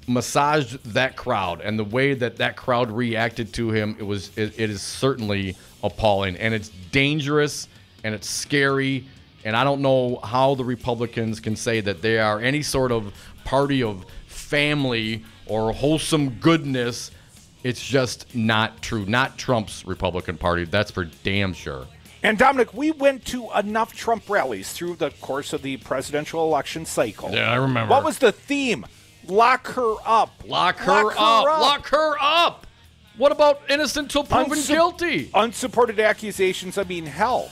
massaged that crowd and the way that crowd reacted to him, it is certainly appalling, and it's dangerous and it's scary, and I don't know how the Republicans can say that they are any sort of party of family or wholesome goodness. It's just not true. Not Trump's Republican Party, that's for damn sure. And Dominic, we went to enough Trump rallies through the course of the presidential election cycle. Yeah, I remember. What was the theme? Lock her up. Lock her up. Lock her up. What about innocent till proven guilty? Unsupported accusations. I mean, hell.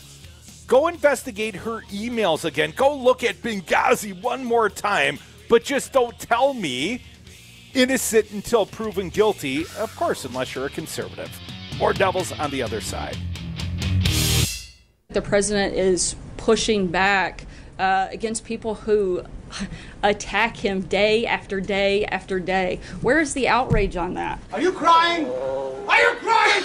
Go investigate her emails again. Go look at Benghazi one more time. But just don't tell me innocent until proven guilty. Of course, unless you're a conservative. More devils on the other side. The president is pushing back against people who attack him day after day after day. Where is the outrage on that? Are you crying? Are you crying?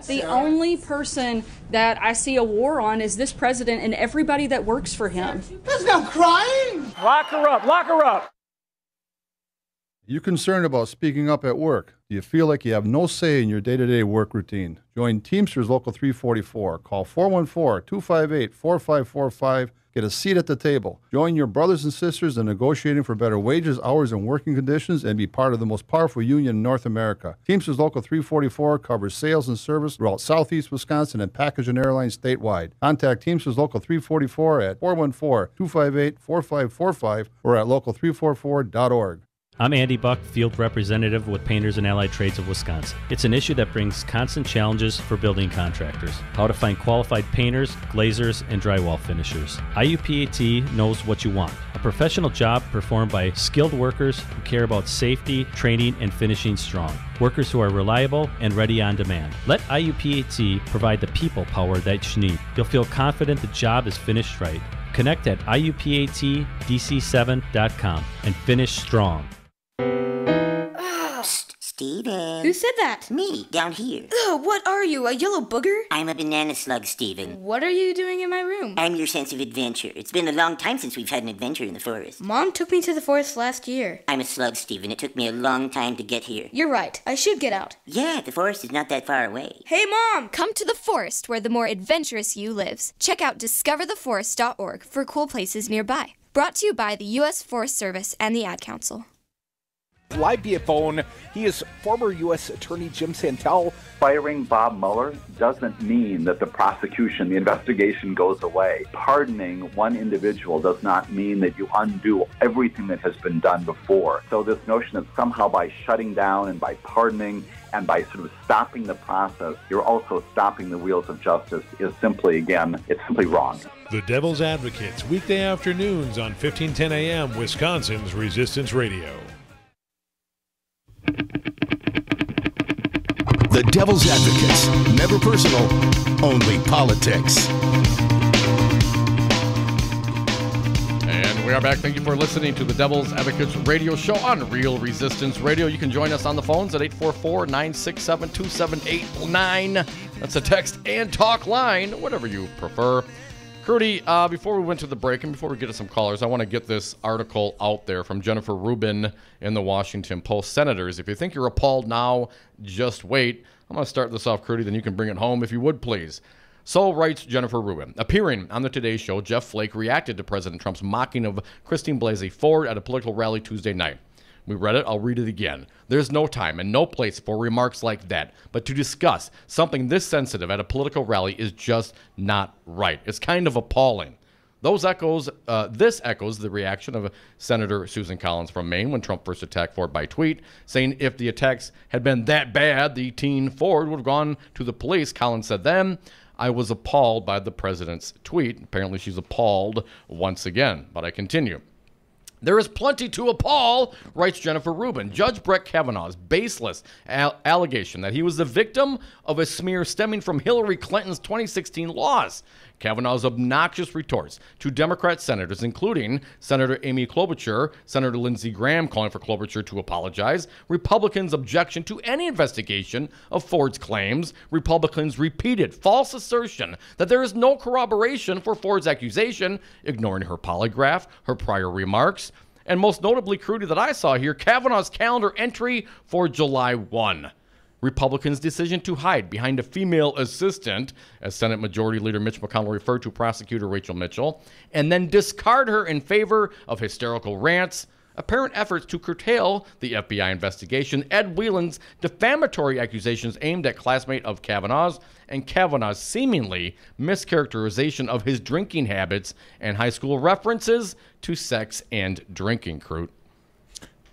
The only person that I see a war on is this president and everybody that works for him. There's no crying. Lock her up. Lock her up. You concerned about speaking up at work? Do you feel like you have no say in your day-to-day work routine? Join Teamsters Local 344. Call 414-258-4545. Get a seat at the table. Join your brothers and sisters in negotiating for better wages, hours, and working conditions, and be part of the most powerful union in North America. Teamsters Local 344 covers sales and service throughout Southeast Wisconsin and package and airlines statewide. Contact Teamsters Local 344 at 414-258-4545 or at local344.org. I'm Andy Buck, Field Representative with Painters and Allied Trades of Wisconsin. It's an issue that brings constant challenges for building contractors. How to find qualified painters, glazers, and drywall finishers. IUPAT knows what you want. A professional job performed by skilled workers who care about safety, training, and finishing strong. Workers who are reliable and ready on demand. Let IUPAT provide the people power that you need. You'll feel confident the job is finished right. Connect at IUPATDC7.com and finish strong. Steven. Who said that? Me, down here. Ugh, what are you, a yellow booger? I'm a banana slug, Steven. What are you doing in my room? I'm your sense of adventure. It's been a long time since we've had an adventure in the forest. Mom took me to the forest last year. I'm a slug, Steven. It took me a long time to get here. You're right. I should get out. Yeah, the forest is not that far away. Hey, Mom! Come to the forest where the more adventurous you lives. Check out discovertheforest.org for cool places nearby. Brought to you by the U.S. Forest Service and the Ad Council. Live via phone, he is former U.S. Attorney Jim Santel. Firing Bob Mueller doesn't mean that the prosecution, the investigation goes away. Pardoning one individual does not mean that you undo everything that has been done before. So this notion that somehow by shutting down and by pardoning and by sort of stopping the process, you're also stopping the wheels of justice is simply, again, it's simply wrong. The Devil's Advocates, weekday afternoons on 1510 a.m. Wisconsin's Resistance Radio. The Devil's Advocates. Never personal, only politics. And we are back. Thank you for listening to the Devil's Advocates radio show on Real Resistance Radio. You can join us on the phones at 844-967-2789. That's a text and talk line, whatever you prefer. Crudy, before we went to the break and before we get to some callers, I want to get this article out there from Jennifer Rubin in the Washington Post. Senators, if you think you're appalled now, just wait. I'm going to start this off, Crudy, then you can bring it home if you would, please. So writes Jennifer Rubin. Appearing on the Today Show, Jeff Flake reacted to President Trump's mocking of Christine Blasey Ford at a political rally Tuesday night. We read it. I'll read it again. There's no time and no place for remarks like that. But to discuss something this sensitive at a political rally is just not right. It's kind of appalling. This echoes the reaction of Senator Susan Collins from Maine when Trump first attacked Ford by tweet, saying if the attacks had been that bad, the teen Ford would have gone to the police. Collins said then, I was appalled by the president's tweet. Apparently she's appalled once again. But I continue. There is plenty to appall, writes Jennifer Rubin. Judge Brett Kavanaugh's baseless allegation that he was the victim of a smear stemming from Hillary Clinton's 2016 loss. Kavanaugh's obnoxious retorts to Democrat senators, including Senator Amy Klobuchar, Senator Lindsey Graham calling for Klobuchar to apologize, Republicans' objection to any investigation of Ford's claims, Republicans' repeated false assertion that there is no corroboration for Ford's accusation, ignoring her polygraph, her prior remarks, and most notably, Crudy, that I saw here, Kavanaugh's calendar entry for July 1. Republicans' decision to hide behind a female assistant, as Senate Majority Leader Mitch McConnell referred to prosecutor Rachel Mitchell, and then discard her in favor of hysterical rants, apparent efforts to curtail the FBI investigation, Ed Whelan's defamatory accusations aimed at classmate of Kavanaugh's, and Kavanaugh's seemingly mischaracterization of his drinking habits and high school references to sex and drinking, Crute.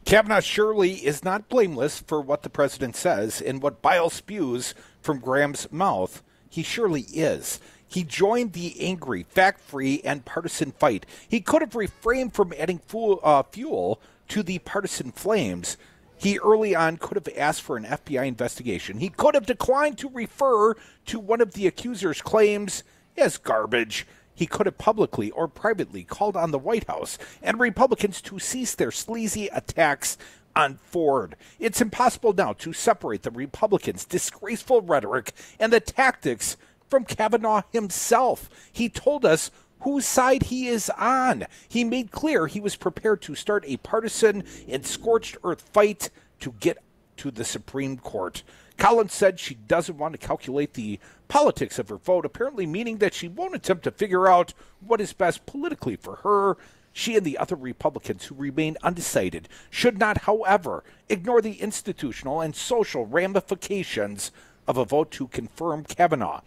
Kavanaugh surely is not blameless for what the president says and what bile spews from Graham's mouth. He surely is. He joined the angry, fact-free, and partisan fight. He could have refrained from adding fuel to the partisan flames. He early on could have asked for an FBI investigation. He could have declined to refer to one of the accuser's claims as garbage. He could have publicly or privately called on the White House and Republicans to cease their sleazy attacks on Ford. It's impossible now to separate the Republicans' disgraceful rhetoric and the tactics from Kavanaugh himself. He told us whose side he is on. He made clear he was prepared to start a partisan and scorched earth fight to get to the Supreme Court. Collins said she doesn't want to calculate the politics of her vote, apparently meaning that she won't attempt to figure out what is best politically for her. She and the other Republicans who remain undecided should not, however, ignore the institutional and social ramifications of a vote to confirm Kavanaugh.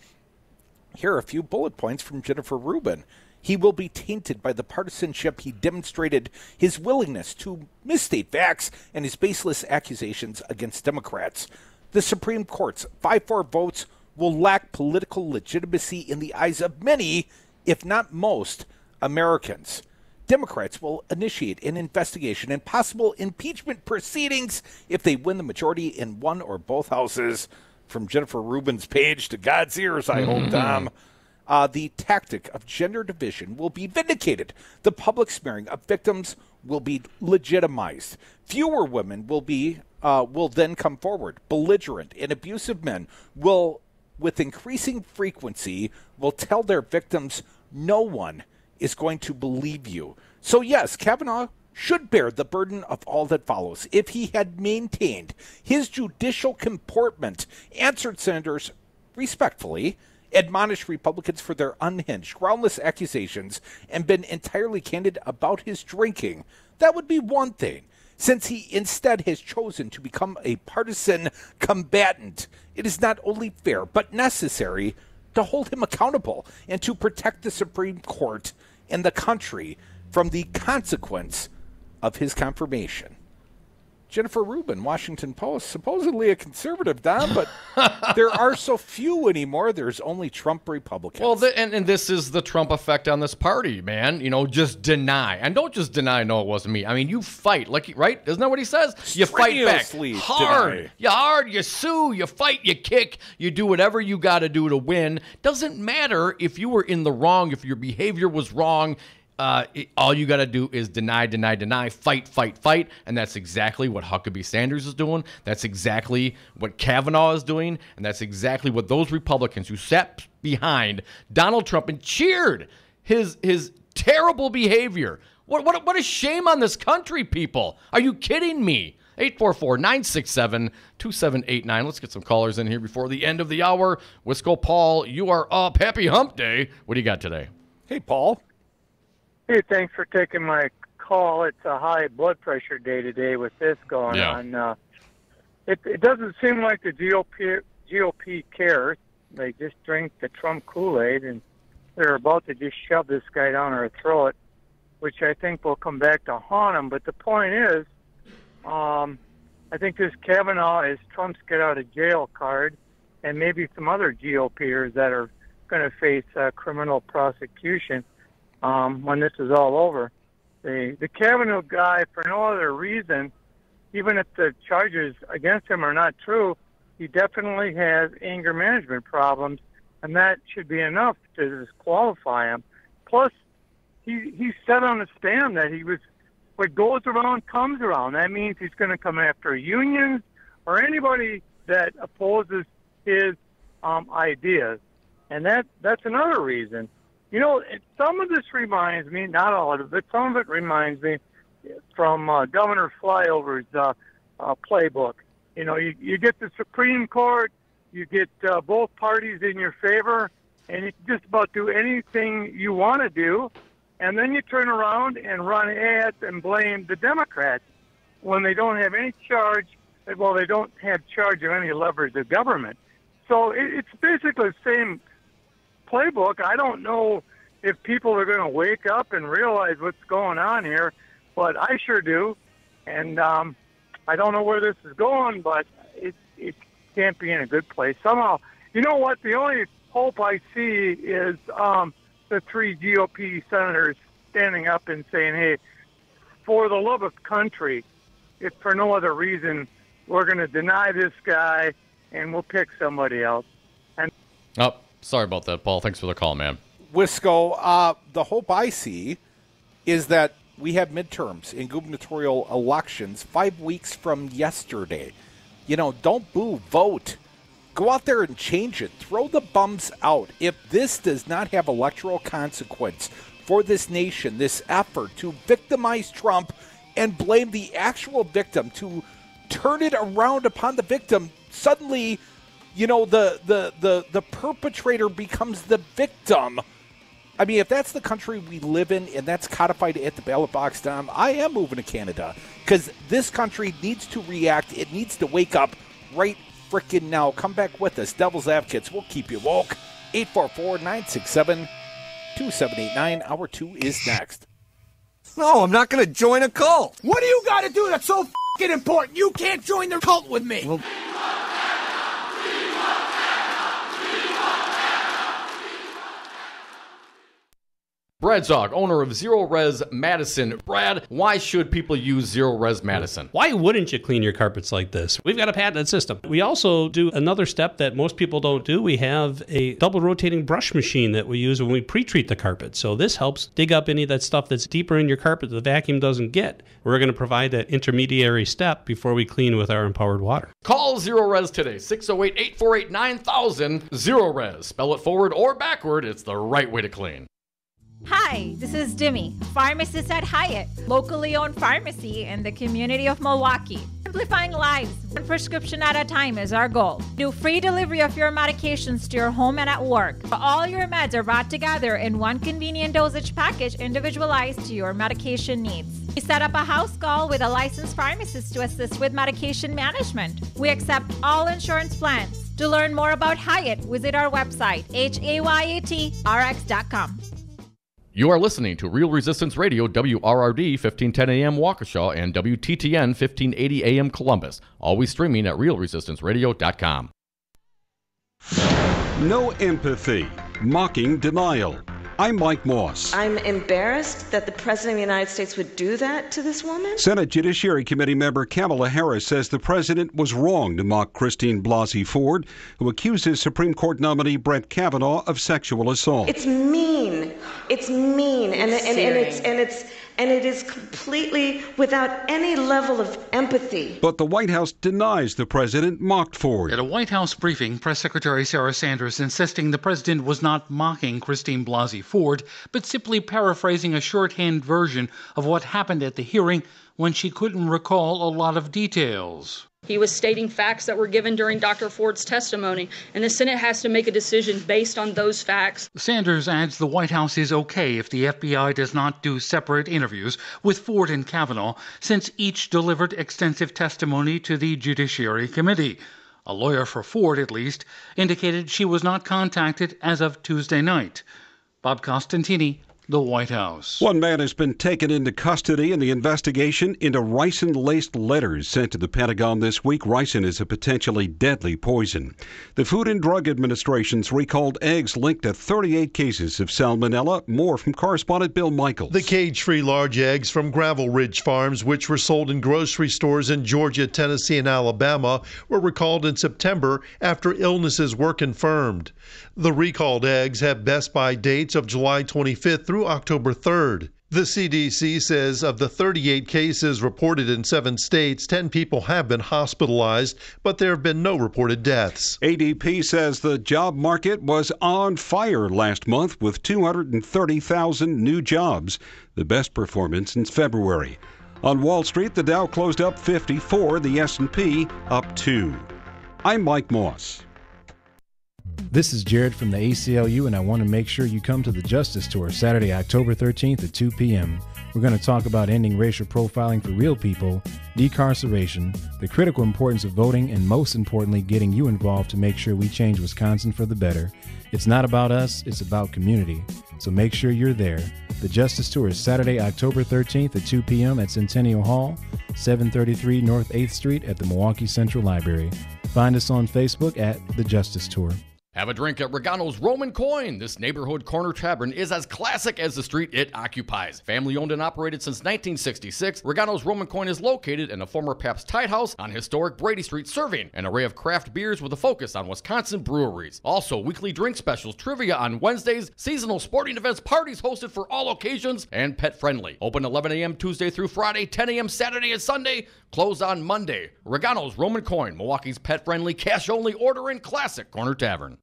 Here are a few bullet points from Jennifer Rubin. He will be tainted by the partisanship he demonstrated, his willingness to misstate facts, and his baseless accusations against Democrats. The Supreme Court's 5-4 votes will lack political legitimacy in the eyes of many, if not most, Americans. Democrats will initiate an investigation and possible impeachment proceedings if they win the majority in one or both houses. From Jennifer Rubin's page to God's ears, I hope, Tom. The tactic of gender division will be vindicated. The public smearing of victims will be legitimized. Fewer women will then come forward. Belligerent and abusive men will, with increasing frequency, will tell their victims, no one is going to believe you. So yes, Kavanaugh should bear the burden of all that follows. If he had maintained his judicial comportment, answered senators respectfully, admonished Republicans for their unhinged, groundless accusations, and been entirely candid about his drinking, that would be one thing. Since he instead has chosen to become a partisan combatant, it is not only fair but necessary to hold him accountable and to protect the Supreme Court and the country from the consequence of his confirmation. Jennifer Rubin, Washington Post, supposedly a conservative, Don, but there are so few anymore. There's only Trump Republicans. Well, and this is the Trump effect on this party, man. You know, just deny. And don't just deny, no, it wasn't me. I mean, you fight, like, right? Isn't that what he says? You fight back hard. Deny. You hard, you sue, you fight, you kick, you do whatever you got to do to win. Doesn't matter if you were in the wrong, if your behavior was wrong. All you got to do is deny, fight, and that's exactly what Huckabee Sanders is doing. That's exactly what Kavanaugh is doing, and that's exactly what those Republicans who sat behind Donald Trump and cheered his terrible behavior. What a shame on this country, people. Are you kidding me? 844-967-2789. Let's get some callers in here before the end of the hour. Wisco Paul, you are up. Happy Hump Day. What do you got today? Hey, Paul. Hey, thanks for taking my call. It's a high blood pressure day today with this going on. It doesn't seem like the GOP cares. They just drink the Trump Kool-Aid, and they're about to just shove this guy down our throat, which I think will come back to haunt him. But the point is, I think this Kavanaugh is Trump's get-out-of-jail card, and maybe some other GOPers that are going to face criminal prosecution when this is all over. The Kavanaugh guy, for no other reason, even if the charges against him are not true, he definitely has anger management problems, and that should be enough to disqualify him. Plus, he said on the stand that he was, what goes around comes around. That means he's going to come after unions or anybody that opposes his ideas. And that's another reason. You know, some of this reminds me, not all of it, but some of it reminds me from Governor Flyover's playbook. You know, you get the Supreme Court, you get both parties in your favor, and you can just about do anything you want to do, and then you turn around and run ads and blame the Democrats when they don't have any charge. Well, they don't have charge of any levers of government. So it's basically the same playbook. I don't know if people are going to wake up and realize what's going on here, but I sure do. And I don't know where this is going, but it can't be in a good place. Somehow, you know what? The only hope I see is the three GOP senators standing up and saying, hey, for the love of country, if for no other reason, we're going to deny this guy and we'll pick somebody else. And Sorry about that, Paul. Thanks for the call, man. Wisco, the hope I see is that we have midterms and gubernatorial elections 5 weeks from yesterday. You know, don't boo, vote. Go out there and change it. Throw the bums out. If this does not have electoral consequence for this nation, this effort to victimize Trump and blame the actual victim, to turn it around upon the victim, suddenly, you know, the perpetrator becomes the victim. I mean, if that's the country we live in and that's codified at the ballot box, Dom, I am moving to Canada because this country needs to react. It needs to wake up right frickin' now. Come back with us. Devil's Advocates. We'll keep you woke. 844-967-2789. Hour 2 is next. No, I'm not going to join a cult. What do you got to do that's so f***ing important? You can't join the cult with me. Well, Brad Zog, owner of Zero Res Madison. Brad, why should people use Zero Res Madison? Why wouldn't you clean your carpets like this? We've got a patented system. We also do another step that most people don't do. We have a double rotating brush machine that we use when we pre-treat the carpet. So this helps dig up any of that stuff that's deeper in your carpet that the vacuum doesn't get. We're going to provide that intermediary step before we clean with our empowered water. Call Zero Res today, 608-848-9000. Zero Res. Spell it forward or backward. It's the right way to clean. Hi, this is Demi, pharmacist at Hyatt, locally owned pharmacy in the community of Milwaukee. Simplifying lives, one prescription at a time is our goal. Do free delivery of your medications to your home and at work. All your meds are brought together in one convenient dosage package individualized to your medication needs. We set up a house call with a licensed pharmacist to assist with medication management. We accept all insurance plans. To learn more about Hyatt, visit our website, HAYATRX.com. You are listening to Real Resistance Radio, WRRD 1510 AM Waukesha and WTTN 1580 AM Columbus. Always streaming at realresistanceradio.com. No empathy, mocking denial. I'm Mike Moss. I'm embarrassed that the President of the United States would do that to this woman. Senate Judiciary Committee member Kamala Harris says the president was wrong to mock Christine Blasey Ford, who accuses Supreme Court nominee Brett Kavanaugh of sexual assault. It's mean. It's mean, and it is completely without any level of empathy. But the White House denies the president mocked Ford. At a White House briefing, Press Secretary Sarah Sanders insisting the president was not mocking Christine Blasey Ford, but simply paraphrasing a shorthand version of what happened at the hearing when she couldn't recall a lot of details. He was stating facts that were given during Dr. Ford's testimony, and the Senate has to make a decision based on those facts. Sanders adds the White House is okay if the FBI does not do separate interviews with Ford and Kavanaugh, since each delivered extensive testimony to the Judiciary Committee. A lawyer for Ford, at least, indicated she was not contacted as of Tuesday night. Bob Costantini, the White House. One man has been taken into custody in the investigation into ricin-laced letters sent to the Pentagon this week. Ricin is a potentially deadly poison. The Food and Drug Administration's recalled eggs linked to 38 cases of salmonella. More from correspondent Bill Michaels. The cage-free large eggs from Gravel Ridge Farms, which were sold in grocery stores in Georgia, Tennessee, and Alabama, were recalled in September after illnesses were confirmed. The recalled eggs have Best Buy dates of July 25th through October 3rd. The CDC says of the 38 cases reported in 7 states, 10 people have been hospitalized, but there have been no reported deaths. ADP says the job market was on fire last month with 230,000 new jobs, the best performance since February. On Wall Street, the Dow closed up 54, the S&P up 2. I'm Mike Moss. This is Jared from the ACLU, and I want to make sure you come to the Justice Tour Saturday, October 13th at 2 p.m. We're going to talk about ending racial profiling for real people, decarceration, the critical importance of voting, and most importantly, getting you involved to make sure we change Wisconsin for the better. It's not about us, it's about community. So make sure you're there. The Justice Tour is Saturday, October 13th at 2 p.m. at Centennial Hall, 733 North 8th Street at the Milwaukee Central Library. Find us on Facebook at The Justice Tour. Have a drink at Regano's Roman Coin. This neighborhood corner tavern is as classic as the street it occupies. Family owned and operated since 1966, Regano's Roman Coin is located in a former Pabst Tide House on historic Brady Street, serving an array of craft beers with a focus on Wisconsin breweries. Also, weekly drink specials, trivia on Wednesdays, seasonal sporting events, parties hosted for all occasions, and pet friendly. Open 11 a.m. Tuesday through Friday, 10 a.m. Saturday and Sunday, closed on Monday. Regano's Roman Coin, Milwaukee's pet friendly, cash only order and classic corner tavern.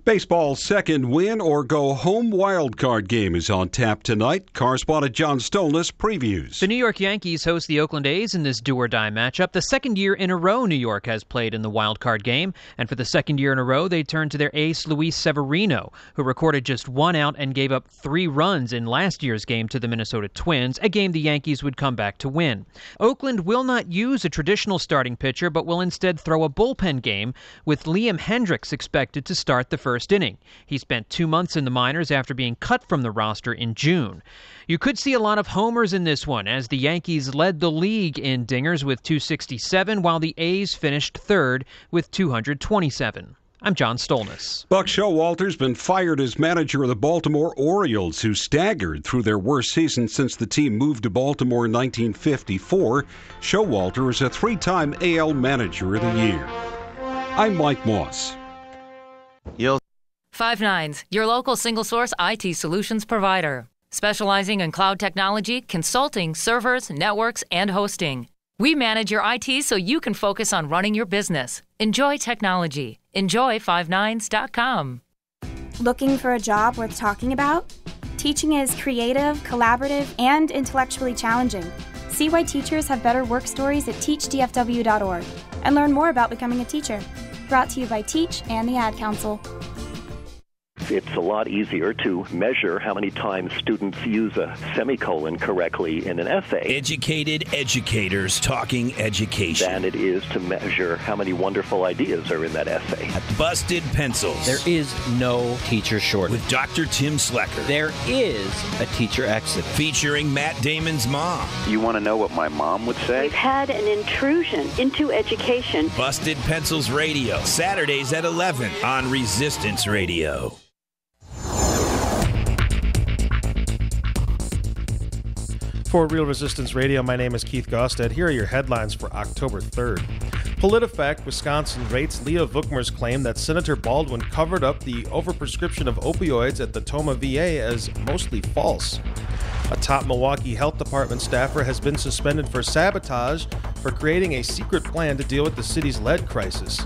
Baseball's second win or go home wild card game is on tap tonight. Correspondent John Stolness previews. The New York Yankees host the Oakland A's in this do-or-die matchup. The second year in a row New York has played in the wild card game, and for the second year in a row they turn to their ace Luis Severino, who recorded just 1 out and gave up 3 runs in last year's game to the Minnesota Twins, a game the Yankees would come back to win. Oakland will not use a traditional starting pitcher, but will instead throw a bullpen game, with Liam Hendriks expected to start the first inning. He spent 2 months in the minors after being cut from the roster in June. You could see a lot of homers in this one, as the Yankees led the league in dingers with 267, while the A's finished third with 227. I'm John Stolness. Buck Showalter's been fired as manager of the Baltimore Orioles, who staggered through their worst season since the team moved to Baltimore in 1954. Showalter is a 3-time AL Manager of the Year. I'm Mike Moss. 5 your local single-source IT solutions provider, specializing in cloud technology, consulting, servers, networks, and hosting. We manage your IT so you can focus on running your business. Enjoy technology. Enjoy 59s.com. Looking for a job worth talking about? Teaching is creative, collaborative, and intellectually challenging. See why teachers have better work stories at teachdfw.org and learn more about becoming a teacher. Brought to you by Teach and the Ad Council. It's a lot easier to measure how many times students use a semicolon correctly in an essay. Educated educators talking education. Than it is to measure how many wonderful ideas are in that essay. Busted Pencils. There is no teacher shortage. With Dr. Tim Slecker. There is a teacher exit. Featuring Matt Damon's mom. You want to know what my mom would say? We've had an intrusion into education. Busted Pencils Radio. Saturdays at 11 on Resistance Radio. For Real Resistance Radio, my name is Keith Gostad. Here are your headlines for October 3rd. PolitiFact Wisconsin rates Leah Vukmer's claim that Senator Baldwin covered up the overprescription of opioids at the Toma VA as mostly false. A top Milwaukee Health Department staffer has been suspended for sabotage for creating a secret plan to deal with the city's lead crisis.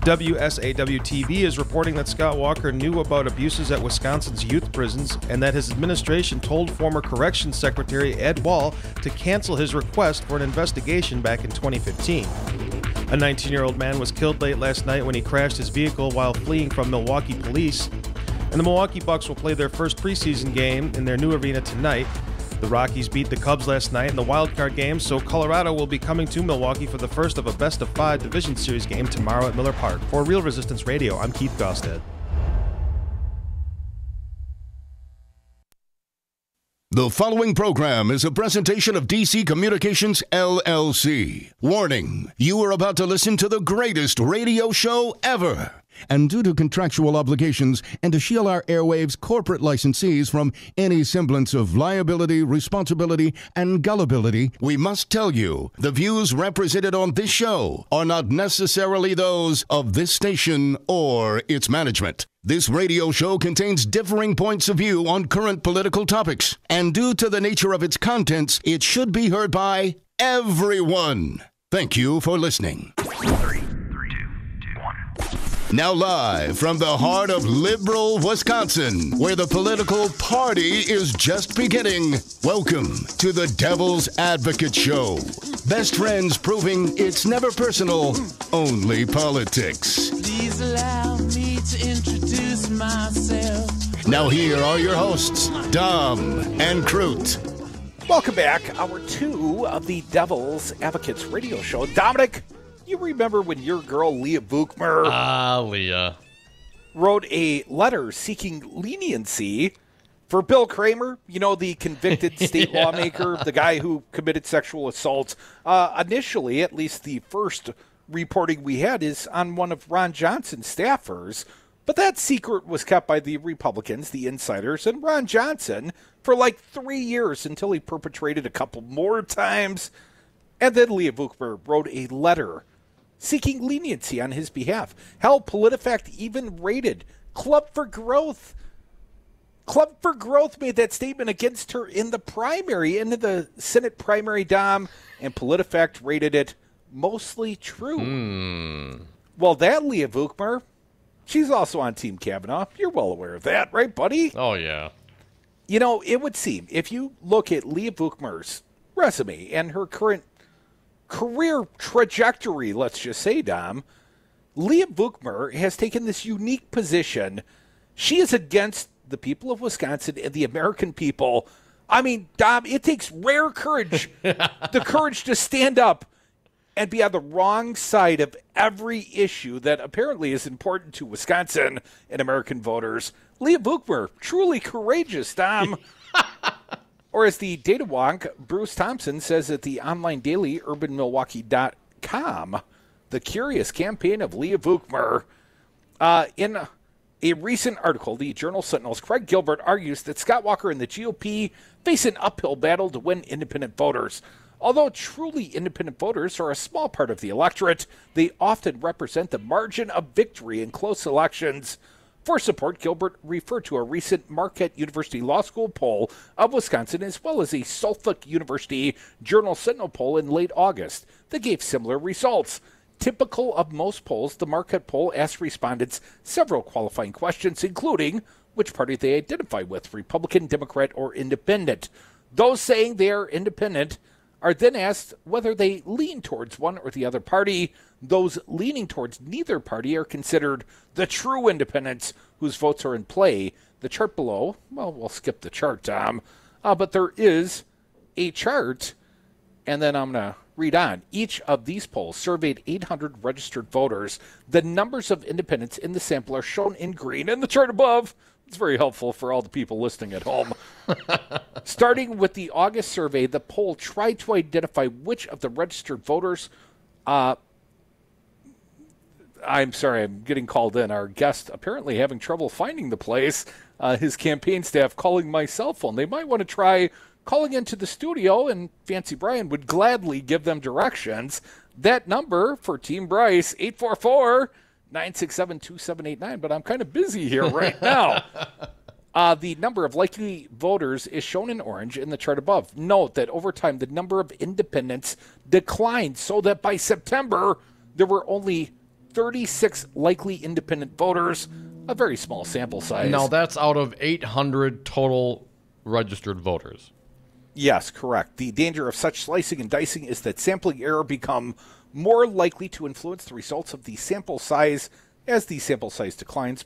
WSAW-TV is reporting that Scott Walker knew about abuses at Wisconsin's youth prisons and that his administration told former Corrections Secretary Ed Wall to cancel his request for an investigation back in 2015. A 19-year-old man was killed late last night when he crashed his vehicle while fleeing from Milwaukee police. And the Milwaukee Bucks will play their first preseason game in their new arena tonight. The Rockies beat the Cubs last night in the wildcard game, so Colorado will be coming to Milwaukee for the first of a best-of-5 Division Series game tomorrow at Miller Park. For Real Resistance Radio, I'm Keith Gosted. The following program is a presentation of DC Communications, LLC. Warning, you are about to listen to the greatest radio show ever. And due to contractual obligations and to shield our airwaves corporate licensees from any semblance of liability, responsibility, and gullibility, we must tell you the views represented on this show are not necessarily those of this station or its management. This radio show contains differing points of view on current political topics, and due to the nature of its contents, it should be heard by everyone. Thank you for listening. Now live from the heart of liberal Wisconsin, where the political party is just beginning, welcome to the Devil's Advocate Show. Best friends proving it's never personal, only politics. Please allow me to introduce myself. Now here are your hosts, Dom and Crute. Welcome back. Hour 2 of the Devil's Advocates radio show. Dominic, you remember when your girl Leah Vukmer Leah wrote a letter seeking leniency for Bill Kramer, you know, the convicted state lawmaker, the guy who committed sexual assault. Initially, at least the first reporting we had is on one of Ron Johnson's staffers, but that secret was kept by the Republicans, the insiders, and Ron Johnson for like 3 years until he perpetrated a couple more times. And then Leah Vukmer wrote a letter seeking leniency on his behalf. Hell, PolitiFact even rated Club for Growth. Club for Growth made that statement against her in the primary, into the Senate primary, Dom, and PolitiFact rated it mostly true. Well, that Leah Vukmer, she's also on Team Kavanaugh. You're well aware of that, right, buddy? Oh, yeah. You know, it would seem, if you look at Leah Vukmer's resume and her current career trajectory, let's just say, Dom, Leah Vukmer has taken this unique position. She is against the people of Wisconsin and the American people. I mean, Dom, it takes rare courage, the courage to stand up and be on the wrong side of every issue that apparently is important to Wisconsin and American voters. Leah Vukmer, truly courageous, Dom. Or as the data wonk, Bruce Thompson, says at the online daily urbanmilwaukee.com, the curious campaign of Leah Vukmer. In a recent article, the Journal Sentinel's Craig Gilbert argues that Scott Walker and the GOP face an uphill battle to win independent voters. Although truly independent voters are a small part of the electorate, they often represent the margin of victory in close elections. For support, Gilbert referred to a recent Marquette University Law School poll of Wisconsin, as well as a Suffolk University Journal Sentinel poll in late August that gave similar results. Typical of most polls, the Marquette poll asked respondents several qualifying questions, including which party they identify with, Republican, Democrat, or Independent. Those saying they are independent are then asked whether they lean towards one or the other party. Those leaning towards neither party are considered the true independents whose votes are in play. The chart below, well, we'll skip the chart, Tom, but there is a chart, and then I'm going to read on. Each of these polls surveyed 800 registered voters. The numbers of independents in the sample are shown in green, and the chart above, it's very helpful for all the people listening at home. Starting with the August survey, the poll tried to identify which of the registered voters I'm sorry, I'm getting called in. Our guest apparently having trouble finding the place. His campaign staff calling my cell phone. They might want to try calling into the studio, and Fancy Brian would gladly give them directions. That number for Team Bryce, 844-967-2789, but I'm kind of busy here right now. The number of likely voters is shown in orange in the chart above. Note that over time, the number of independents declined so that by September, there were only 36 likely independent voters, a very small sample size. Now, that's out of 800 total registered voters. Yes, correct. The danger of such slicing and dicing is that sampling error become more likely to influence the results of the sample size as the sample size declines.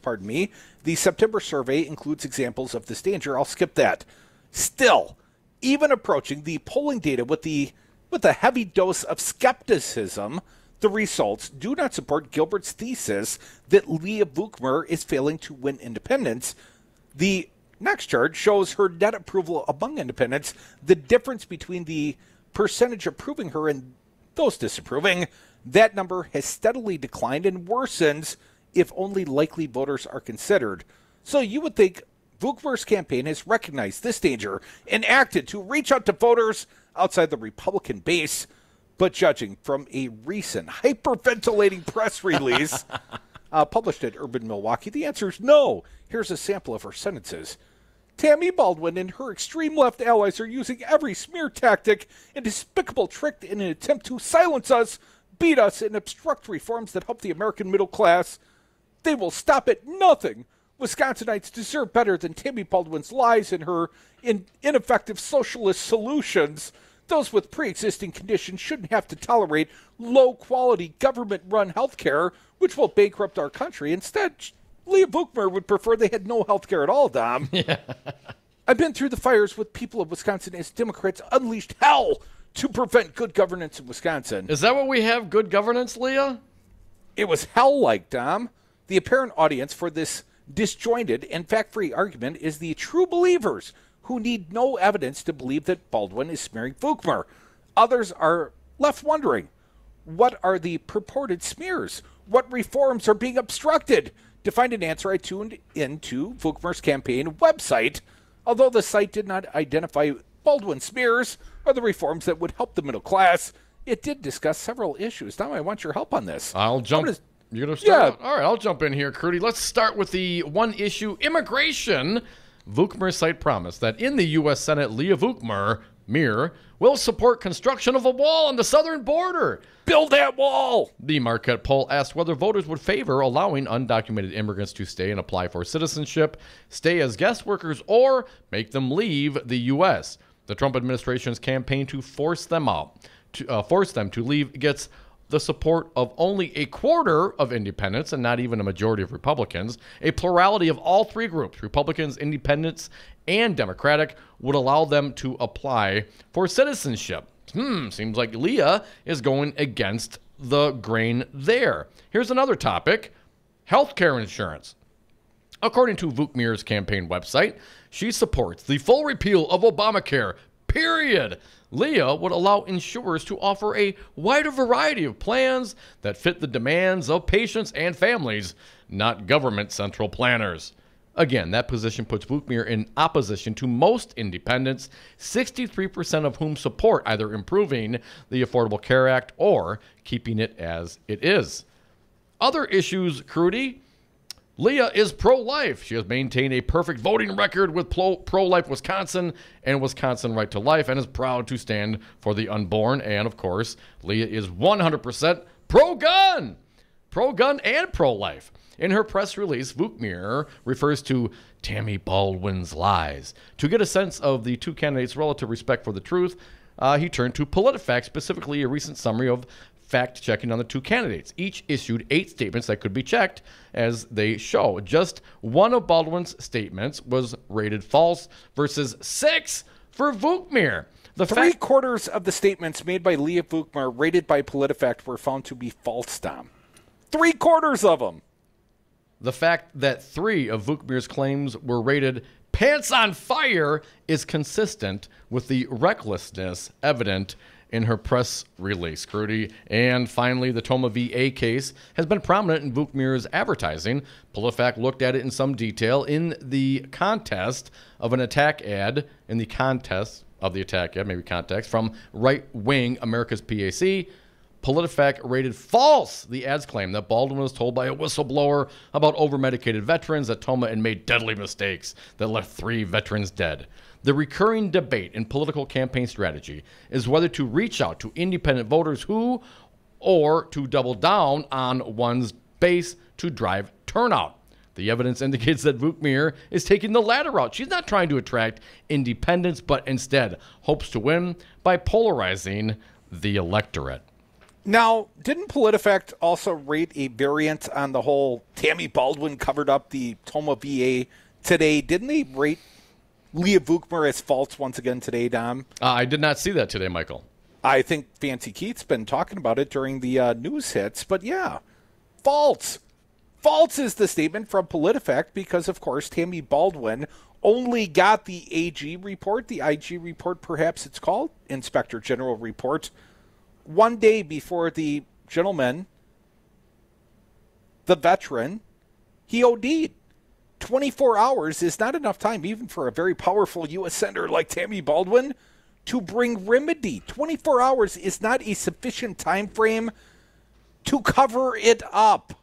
The September survey includes examples of this danger. I'll skip that. Still, even approaching the polling data with a heavy dose of skepticism, the results do not support Gilbert's thesis that Leah Vukmir is failing to win independents. The next chart shows her net approval among independents. The difference between the percentage approving her and those disapproving, that number has steadily declined and worsens if only likely voters are considered. So you would think Vukmir's campaign has recognized this danger and acted to reach out to voters outside the Republican base. But judging from a recent hyperventilating press release published at Urban Milwaukee, the answer is no. Here's a sample of her sentences. Tammy Baldwin and her extreme left allies are using every smear tactic and despicable trick in an attempt to silence us, beat us, and obstruct reforms that help the American middle class. They will stop at nothing. Wisconsinites deserve better than Tammy Baldwin's lies and her ineffective socialist solutions. Those with pre-existing conditions shouldn't have to tolerate low-quality government-run health care, which will bankrupt our country. Instead, Leah Vukmir would prefer they had no health care at all, Dom. Yeah. I've been through the fires with people of Wisconsin as Democrats unleashed hell to prevent good governance in Wisconsin. Is that what we have, good governance, Leah? It was hell-like, Dom. The apparent audience for this disjointed and fact-free argument is the true believers who need no evidence to believe that Baldwin is smearing Vukmir. Others are left wondering, what are the purported smears? What reforms are being obstructed? To find an answer, I tuned into Vukmir's campaign website. Although the site did not identify Baldwin smears or the reforms that would help the middle class, it did discuss several issues. Now I want your help on this. You're going to start? Yeah. All right, I'll jump in here, Crudy. Let's start with the one issue, immigration. Vukmir's site promised that in the U.S. Senate, Leah Vukmir will support construction of a wall on the southern border. Build that wall! The Marquette poll asked whether voters would favor allowing undocumented immigrants to stay and apply for citizenship, stay as guest workers, or make them leave the U.S. The Trump administration's campaign to force them to leave gets the support of only a quarter of independents and not even a majority of Republicans. A plurality of all three groups, Republicans, Independents, and Democratic, would allow them to apply for citizenship. Seems like Leah is going against the grain there. Here's another topic, healthcare insurance. According to Vukmir's campaign website, she supports the full repeal of Obamacare, period. Leah would allow insurers to offer a wider variety of plans that fit the demands of patients and families, not government central planners. Again, that position puts Vukmir in opposition to most independents, 63% of whom support either improving the Affordable Care Act or keeping it as it is. Other issues, Crudy. Leah is pro-life. She has maintained a perfect voting record with pro-life Wisconsin and Wisconsin Right to Life and is proud to stand for the unborn. And, of course, Leah is 100% pro-gun. Pro-gun and pro-life. In her press release, Vukmir refers to Tammy Baldwin's lies. To get a sense of the two candidates' relative respect for the truth, he turned to PolitiFact, specifically a recent summary of fact-checking on the two candidates. Each issued 8 statements that could be checked as they show. Just one of Baldwin's statements was rated false versus 6 for Vukmir. Three-quarters of the statements made by Leah Vukmir rated by PolitiFact were found to be false, Dom. 3/4 of them. The fact that 3 of Vukmir's claims were rated pants on fire is consistent with the recklessness evident in her press release, Crudy. And finally, the Toma VA case has been prominent in Vukmir's advertising. PolitiFact looked at it in some detail in the contest of an attack ad, in the contest of the attack, maybe context, from Right Wing America's PAC. PolitiFact rated false the ads claim that Baldwin was told by a whistleblower about over-medicated veterans at Toma and made deadly mistakes that left 3 veterans dead. The recurring debate in political campaign strategy is whether to reach out to independent voters or to double down on one's base to drive turnout. The evidence indicates that Vukmir is taking the latter route. She's not trying to attract independents, but instead hopes to win by polarizing the electorate. Now, didn't PolitiFact also rate a variant on the whole Tammy Baldwin covered up the Toma VA today? Didn't they rate Leah Vukmir as false once again today, Dom? I did not see that today, Michael. I think Fancy Keith's been talking about it during the news hits, but yeah, false. False is the statement from PolitiFact because, of course, Tammy Baldwin only got the AG report, the IG report perhaps it's called, Inspector General report, one day before the gentleman, the veteran, he OD'd. 24 hours is not enough time, even for a very powerful U.S. Senator like Tammy Baldwin, to bring remedy. 24 hours is not a sufficient time frame to cover it up.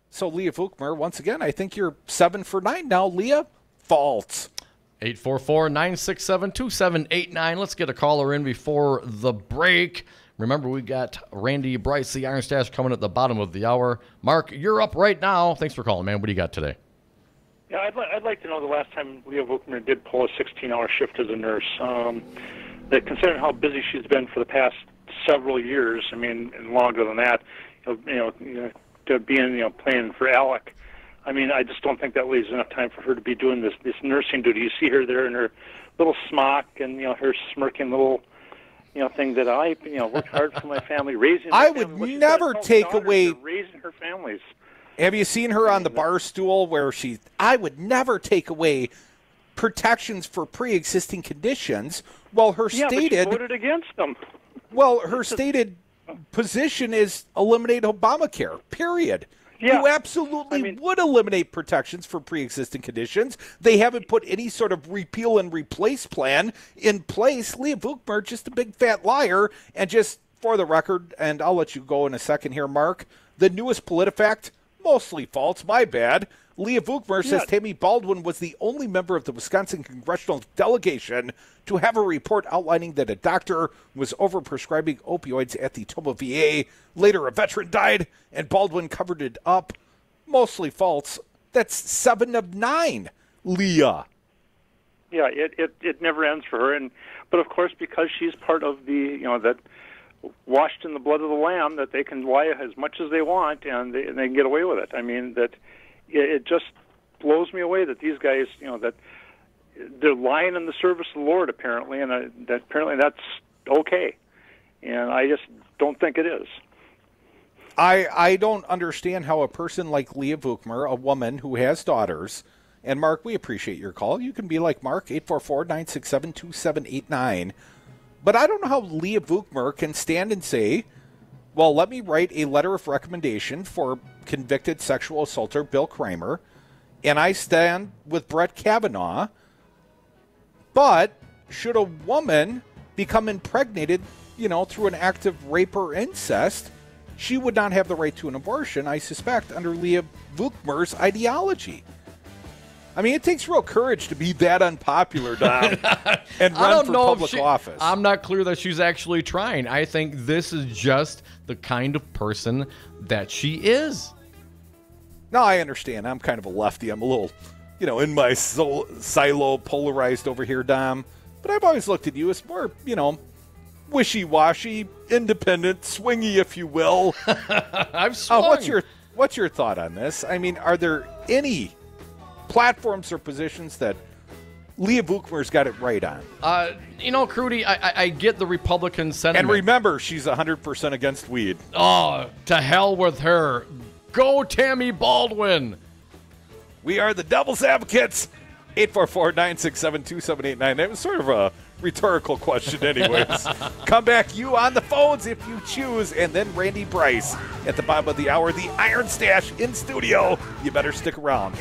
So, Leah Vukmir, once again, I think you're 7 for 9 now, Leah. False. 844-967-2789. Let's get a caller in before the break. Remember, we got Randy Bryce, the Iron Stash, coming at the bottom of the hour. Mark, you're up right now. Thanks for calling, man. What do you got today? Yeah, I'd like to know the last time Leah Vukmir did pull a 16-hour shift as a nurse. That considering how busy she's been for the past several years, I mean, and longer than that, to being playing for Alec. I mean, I just don't think that leaves enough time for her to be doing this nursing duty. You see her there in her little smock and her smirking little thing that I worked hard for my family, raising. I would never take away raising her families. Have you seen her on the bar stool where I would never take away protections for pre-existing conditions. Well, her stated. But she voted against them. Well, her stated position is eliminate Obamacare. Period. Yeah. You absolutely would eliminate protections for pre-existing conditions. They haven't put any sort of repeal and replace plan in place. Leah Vukmir, just a big fat liar. And just for the record, and I'll let you go in a second here, Mark, the newest PolitiFact, mostly false, my bad. Leah Vukmir says Tammy Baldwin was the only member of the Wisconsin congressional delegation to have a report outlining that a doctor was overprescribing opioids at the Toma VA. Later, a veteran died, and Baldwin covered it up. Mostly false. That's 7 of 9, Leah. Yeah, it never ends for her, but of course, because she's part of the that washed in the blood of the Lamb, that they can lie as much as they want and they can get away with it. I mean that. It just blows me away that these guys, that they're lying in the service of the Lord, apparently, and that apparently that's okay. And I just don't think it is. I don't understand how a person like Leah Vukmir, a woman who has daughters, and Mark, we appreciate your call. You can be like Mark, 844-967-2789. But I don't know how Leah Vukmir can stand and say, well, let me write a letter of recommendation for convicted sexual assaulter Bill Kramer, and I stand with Brett Kavanaugh. But should a woman become impregnated, through an act of rape or incest, she would not have the right to an abortion, I suspect, under Leah Vukmir's ideology. I mean, it takes real courage to be that unpopular, Don, and run for public office. I'm not clear that she's actually trying. I think this is just the kind of person that she is. No, I understand. I'm kind of a lefty. I'm a little, in my silo, polarized over here, Dom. But I've always looked at you as more, wishy-washy, independent, swingy, if you will. I've swung. What's your thought on this? I mean, are there any platforms or positions that Leah Vukmir's got it right on? Crudy, I get the Republican sentiment. And remember, she's 100% against weed. Oh, to hell with her. Go Tammy Baldwin. We are the Devil's Advocates. 844-967-2789. That was sort of a rhetorical question anyways. Come back, you on the phones if you choose, and then Randy Bryce at the bottom of the hour, the Iron Stash in studio. You better stick around.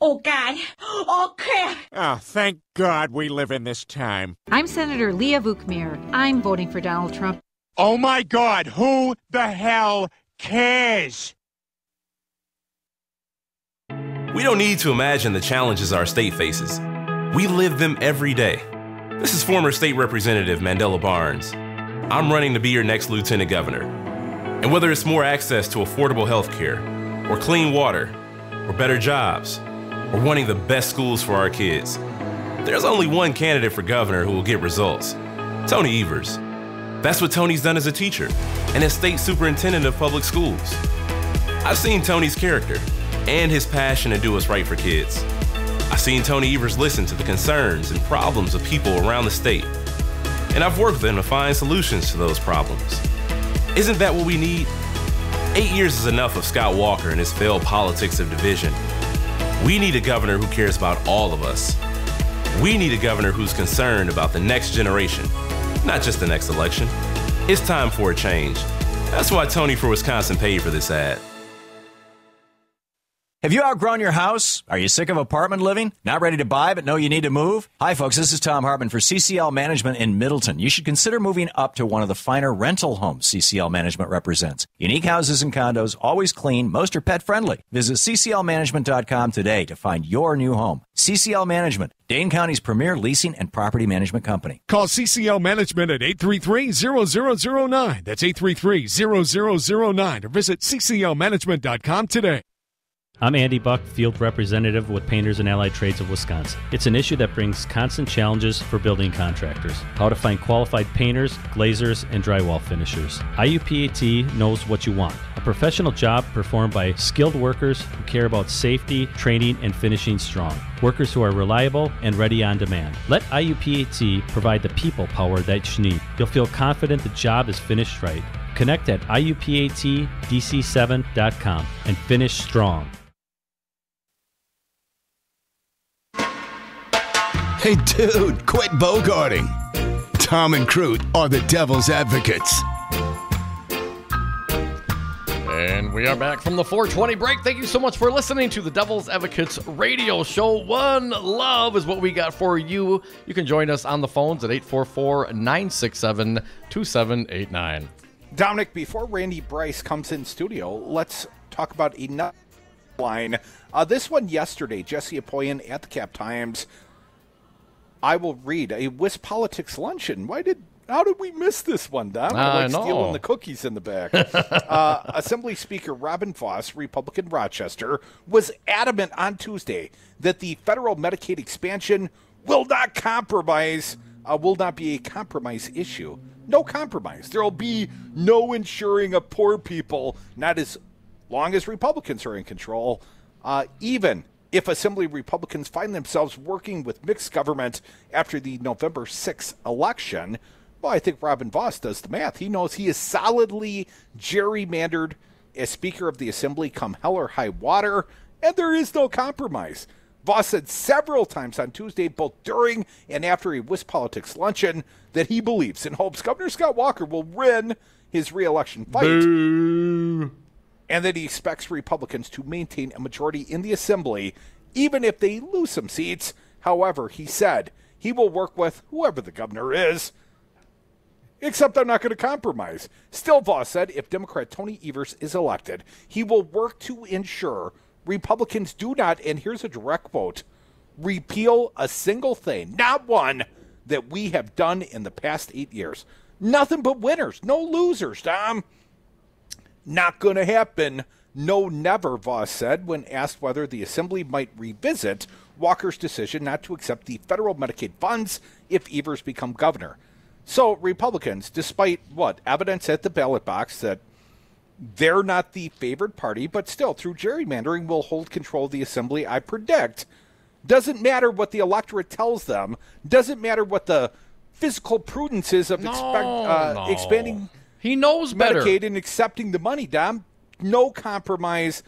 Oh, God. Oh, crap. Oh, thank God we live in this time. I'm Senator Leah Vukmir. I'm voting for Donald Trump. Oh, my God. Who the hell cares? We don't need to imagine the challenges our state faces. We live them every day. This is former State Representative Mandela Barnes. I'm running to be your next Lieutenant Governor. And whether it's more access to affordable health care, or clean water, or better jobs, or wanting the best schools for our kids, there's only one candidate for governor who will get results: Tony Evers. That's what Tony's done as a teacher and as state superintendent of public schools. I've seen Tony's character and his passion to do what's right for kids. I've seen Tony Evers listen to the concerns and problems of people around the state, and I've worked with him to find solutions to those problems. Isn't that what we need? 8 years is enough of Scott Walker and his failed politics of division. We need a governor who cares about all of us. We need a governor who's concerned about the next generation, not just the next election. It's time for a change. That's why Tony for Wisconsin paid for this ad. Have you outgrown your house? Are you sick of apartment living? Not ready to buy but know you need to move? Hi folks, this is Tom Hartman for CCL Management in Middleton. You should consider moving up to one of the finer rental homes CCL Management represents. Unique houses and condos, always clean, most are pet friendly. Visit cclmanagement.com today to find your new home. CCL Management, Dane County's premier leasing and property management company. Call CCL Management at 833-0009. That's 833-0009 or visit cclmanagement.com today. I'm Andy Buck, Field Representative with Painters and Allied Trades of Wisconsin. It's an issue that brings constant challenges for building contractors. How to find qualified painters, glazers, and drywall finishers. IUPAT knows what you want. A professional job performed by skilled workers who care about safety, training, and finishing strong. Workers who are reliable and ready on demand. Let IUPAT provide the people power that you need. You'll feel confident the job is finished right. Connect at IUPATDC7.com and finish strong. Hey, dude, quit bogarting. Tom and Crute are the devil's advocates. And we are back from the 420 break. Thank you so much for listening to the Devil's Advocates radio show. One love is what we got for you. You can join us on the phones at 844-967-2789. Dominic, before Randy Bryce comes in studio, let's talk about another line. This one yesterday, Jesse Apoyan at the Cap Times. I will read a Wisp Politics luncheon. How did we miss this one, Dom? I like stealing the cookies in the back. Assembly Speaker Robin Voss, Republican Rochester, was adamant on Tuesday that the federal Medicaid expansion will not be a compromise issue. No compromise. There will be no insuring of poor people, not as long as Republicans are in control, even if Assembly Republicans find themselves working with mixed government after the November 6th election. Well, I think Robin Voss does the math. He knows he is solidly gerrymandered as Speaker of the Assembly come hell or high water, and there is no compromise. Voss said several times on Tuesday, both during and after a Wisp Politics luncheon, that he believes and hopes Governor Scott Walker will win his re-election fight. Boo. And that he expects Republicans to maintain a majority in the Assembly, even if they lose some seats. However, he said he will work with whoever the governor is, except I'm not going to compromise. Still, Voss said if Democrat Tony Evers is elected, he will work to ensure Republicans do not, and here's a direct quote, repeal a single thing, not one, that we have done in the past 8 years. Nothing but winners, no losers, Tom. Not going to happen. No, never, Voss said when asked whether the Assembly might revisit Walker's decision not to accept the federal Medicaid funds if Evers become governor. So Republicans, despite evidence at the ballot box that they're not the favored party, but still through gerrymandering will hold control of the Assembly, I predict. Doesn't matter what the electorate tells them. Doesn't matter what the fiscal prudence is of expanding he knows better. Medicaid and accepting the money, Dom. No compromise.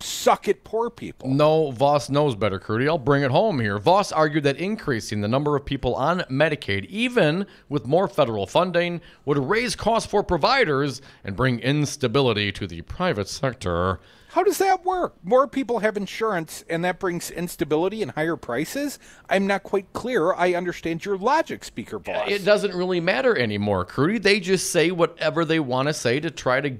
suck at poor people. No, Voss knows better, Crudy. I'll bring it home here. Voss argued that increasing the number of people on Medicaid, even with more federal funding, would raise costs for providers and bring instability to the private sector. How does that work? More people have insurance, and that brings instability and higher prices? I'm not quite clear. I understand your logic, Speaker Boss. It doesn't really matter anymore, Crudy. They just say whatever they want to say to try to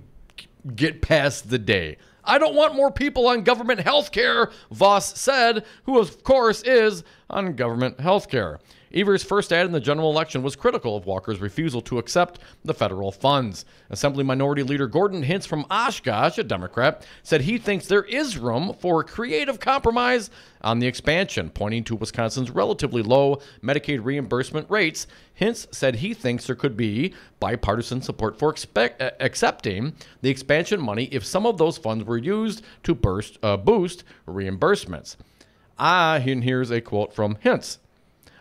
get past the day. I don't want more people on government health care, Voss said, who of course is on government health care. Evers' first ad in the general election was critical of Walker's refusal to accept the federal funds. Assembly Minority Leader Gordon Hintz from Oshkosh, a Democrat, said he thinks there is room for creative compromise on the expansion, pointing to Wisconsin's relatively low Medicaid reimbursement rates. Hintz said he thinks there could be bipartisan support for accepting the expansion money if some of those funds were used to boost reimbursements. And here's a quote from Hintz.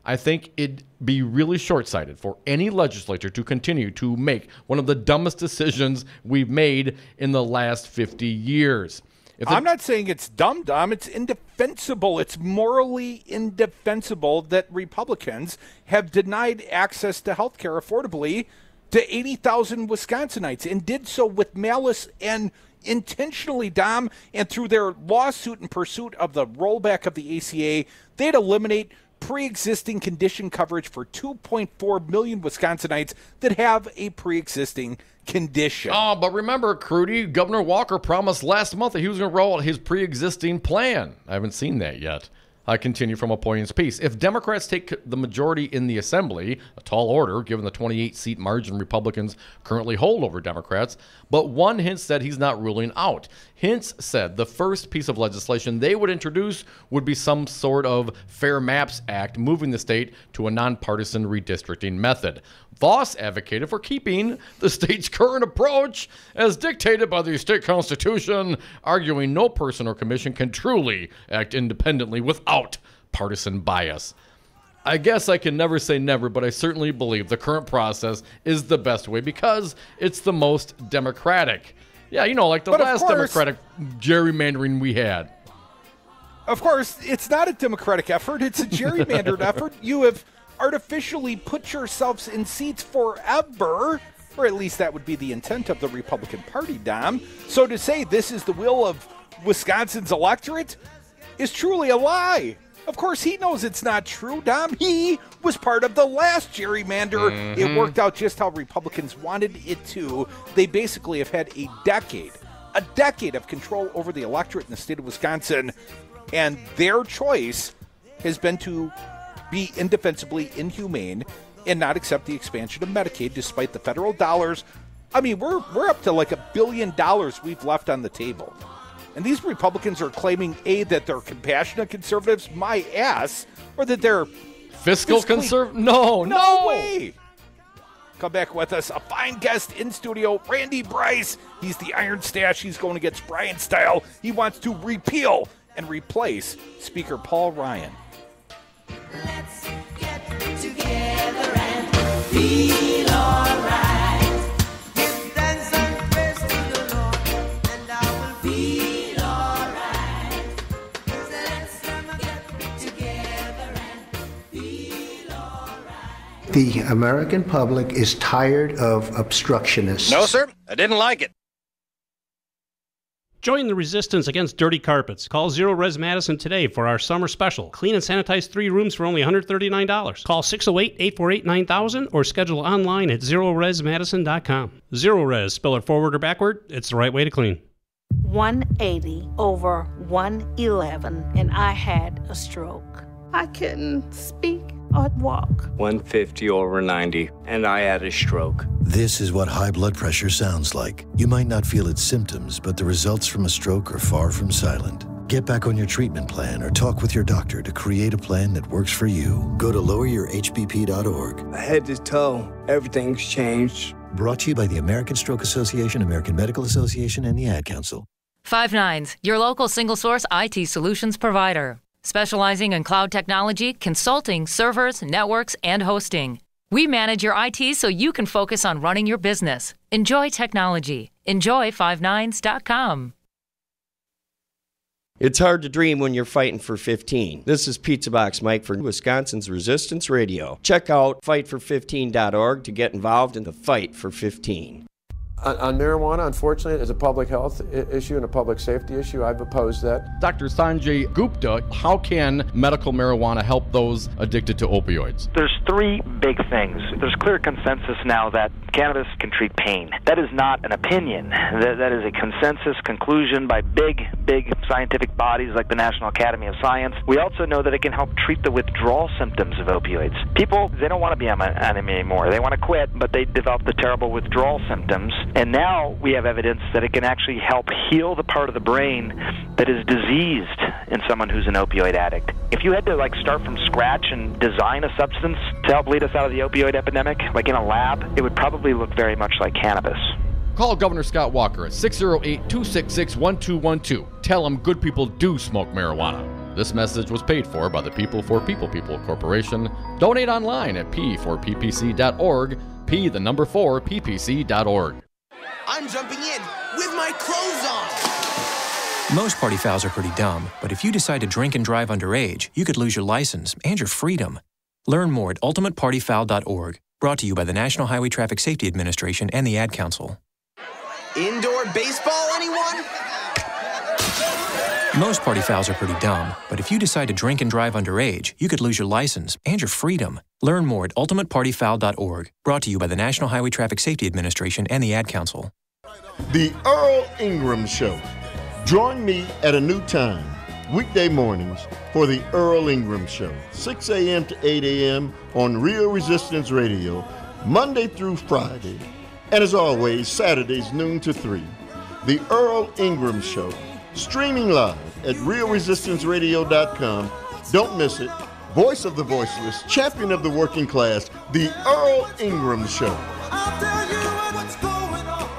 I think it'd be really short-sighted for any legislature to continue to make one of the dumbest decisions we've made in the last 50 years. I'm not saying it's dumb. It's indefensible. It's morally indefensible that Republicans have denied access to health care affordably to 80,000 Wisconsinites and did so with malice and intentionally, Dom, and through their lawsuit in pursuit of the rollback of the ACA, they'd eliminate pre-existing condition coverage for 2.4 million Wisconsinites that have a pre-existing condition. Oh, but remember, Crudy, Governor Walker promised last month that he was going to roll out his pre-existing plan. I haven't seen that yet. I continue from a poignant piece. If Democrats take the majority in the Assembly, a tall order given the 28-seat margin Republicans currently hold over Democrats, but one Hintz said he's not ruling out. Hintz said the first piece of legislation they would introduce would be some sort of Fair Maps Act, moving the state to a nonpartisan redistricting method. Voss advocated for keeping the state's current approach as dictated by the state constitution, arguing no person or commission can truly act independently without partisan bias. I guess I can never say never, but I certainly believe the current process is the best way because it's the most democratic. Yeah, like the last democratic gerrymandering we had. Of course, it's not a democratic effort. It's a gerrymandered effort. You have artificially put yourselves in seats forever, or at least that would be the intent of the Republican Party, Dom. So to say this is the will of Wisconsin's electorate is truly a lie. Of course, he knows it's not true, Dom. He was part of the last gerrymander. Mm-hmm. It worked out just how Republicans wanted it to. They basically have had a decade of control over the electorate in the state of Wisconsin, and their choice has been to be indefensibly inhumane and not accept the expansion of Medicaid despite the federal dollars. I mean, we're up to like $1 billion we've left on the table. And these Republicans are claiming, A, that they're compassionate conservatives, my ass, or that they're fiscal conservatives. No way. Come back with us. A fine guest in studio, Randy Bryce. He's the Iron Stache. He's going against Brian Style. He wants to repeal and replace Speaker Paul Ryan. Let's get together and feel alright. Give thanks and praise to the Lord, and I will feel alright. Let's get together and feel alright. The American public is tired of obstructionists. No, sir, I didn't like it. Join the resistance against dirty carpets. Call Zero Res Madison today for our summer special. Clean and sanitize 3 rooms for only $139. Call 608-848-9000 or schedule online at ZeroResMadison.com. Zero Res, spell it forward or backward, it's the right way to clean. 180 over 111, and I had a stroke. I couldn't speak or walk. 150 over 90, and I had a stroke. This is what high blood pressure sounds like. You might not feel its symptoms, but the results from a stroke are far from silent. Get back on your treatment plan or talk with your doctor to create a plan that works for you. Go to loweryourhbp.org. Head to toe, everything's changed. Brought to you by the American Stroke Association, American Medical Association, and the Ad Council. 5.9, your local single-source IT solutions provider. Specializing in cloud technology, consulting, servers, networks, and hosting. We manage your IT so you can focus on running your business. Enjoy technology. Enjoy 59s.com. It's hard to dream when you're fighting for 15. This is Pizza Box Mike for Wisconsin's Resistance Radio. Check out fightfor15.org to get involved in the fight for 15. On marijuana, unfortunately, as a public health issue and a public safety issue, I've opposed that. Dr. Sanjay Gupta, how can medical marijuana help those addicted to opioids? There's three big things. There's clear consensus now that cannabis can treat pain. That is not an opinion. That is a consensus conclusion by big scientific bodies like the National Academy of Science. We also know that it can help treat the withdrawal symptoms of opioids. People, they don't want to be on them anymore. They want to quit, but they develop the terrible withdrawal symptoms. And now we have evidence that it can actually help heal the part of the brain that is diseased in someone who's an opioid addict. If you had to start from scratch and design a substance to help lead us out of the opioid epidemic, like in a lab, it would probably look very much like cannabis. Call Governor Scott Walker at 608-266-1212. Tell him good people do smoke marijuana. This message was paid for by the People for People Corporation. Donate online at p4ppc.org, p4ppc.org. I'm jumping in with my clothes on. Most party fouls are pretty dumb, but if you decide to drink and drive underage, you could lose your license and your freedom. Learn more at ultimatepartyfoul.org. Brought to you by the National Highway Traffic Safety Administration and the Ad Council. Indoor baseball, anyone? Most party fouls are pretty dumb, but if you decide to drink and drive underage, you could lose your license and your freedom. Learn more at ultimatepartyfoul.org. Brought to you by the National Highway Traffic Safety Administration and the Ad Council. The Earl Ingram Show. Join me at a new time, weekday mornings, for the Earl Ingram Show, 6 a.m. to 8 a.m. on Real Resistance Radio, Monday through Friday, and as always, Saturdays noon to 3. The Earl Ingram Show, streaming live at realresistanceradio.com. Don't miss it. Voice of the voiceless, champion of the working class, the Earl Ingram Show. I'll tell you what's going on.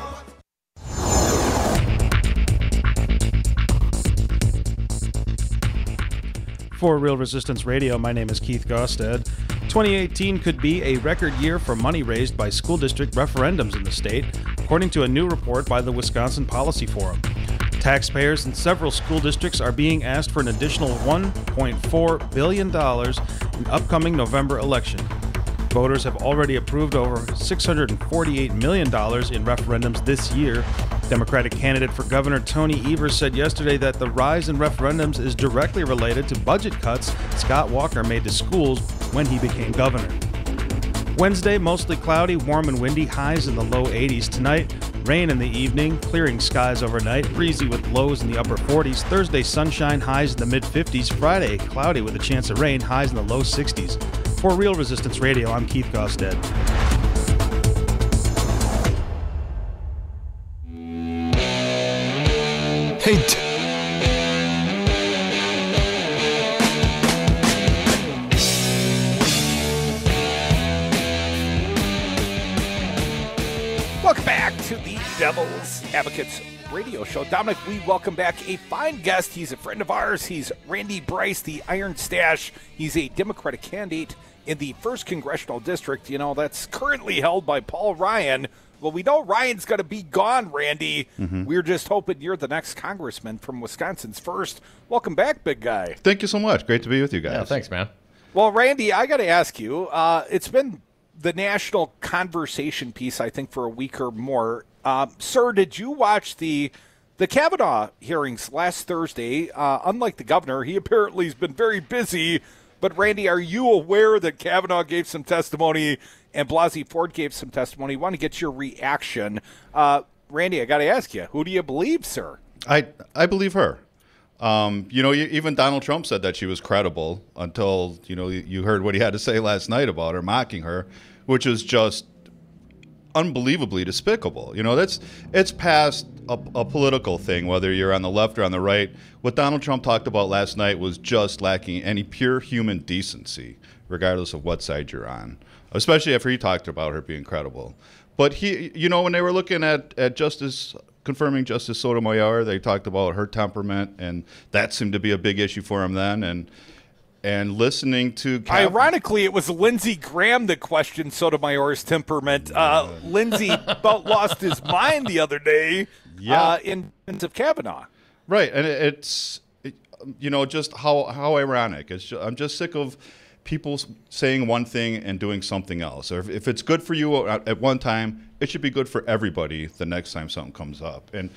For Real Resistance Radio, my name is Keith Gosted. 2018 could be a record year for money raised by school district referendums in the state, according to a new report by the Wisconsin Policy Forum. Taxpayers in several school districts are being asked for an additional $1.4 billion in upcoming November election. Voters have already approved over $648 million in referendums this year. Democratic candidate for governor Tony Evers said yesterday that the rise in referendums is directly related to budget cuts Scott Walker made to schools when he became governor. Wednesday, mostly cloudy, warm and windy, highs in the low 80s. Tonight, rain in the evening, clearing skies overnight, breezy with lows in the upper 40s. Thursday, sunshine, highs in the mid-50s. Friday, cloudy with a chance of rain, highs in the low 60s. For Real Resistance Radio, I'm Keith Gosted. Hey, Welcome back to the Devil's Advocates radio show. Dominic, we welcome back a fine guest. He's a friend of ours. He's Randy Bryce, the Iron Stache. He's a Democratic candidate in the 1st Congressional District, that's currently held by Paul Ryan. Well, we know Ryan's going to be gone, Randy. We're just hoping you're the next congressman from Wisconsin's 1st. Welcome back, big guy. Thank you so much. Great to be with you guys. Yeah, thanks, man. Well, Randy, I got to ask you, it's been the national conversation piece, I think, for a week or more. Sir, did you watch the Kavanaugh hearings last Thursday? Unlike the governor, he apparently has been very busy. But, Randy, are you aware that Kavanaugh gave some testimony and Blasey Ford gave some testimony? I want to get your reaction. Randy, I got to ask you, who do you believe, sir? I believe her. Even Donald Trump said that she was credible until, you heard what he had to say last night about her, mocking her, which is just unbelievably despicable. It's past a political thing, whether you're on the left or on the right. What Donald Trump talked about last night was just lacking any pure human decency, regardless of what side you're on, especially after he talked about her being credible. But he, when they were looking at confirming Justice Sotomayor, they talked about her temperament, and that seemed to be a big issue for him then. And listening to ironically, it was Lindsey Graham that questioned Sotomayor's temperament. Lindsey about lost his mind the other day in defense of Kavanaugh. Right, and it's just how ironic. I'm just sick of people saying one thing and doing something else. Or if it's good for you at one time, it should be good for everybody the next time something comes up. And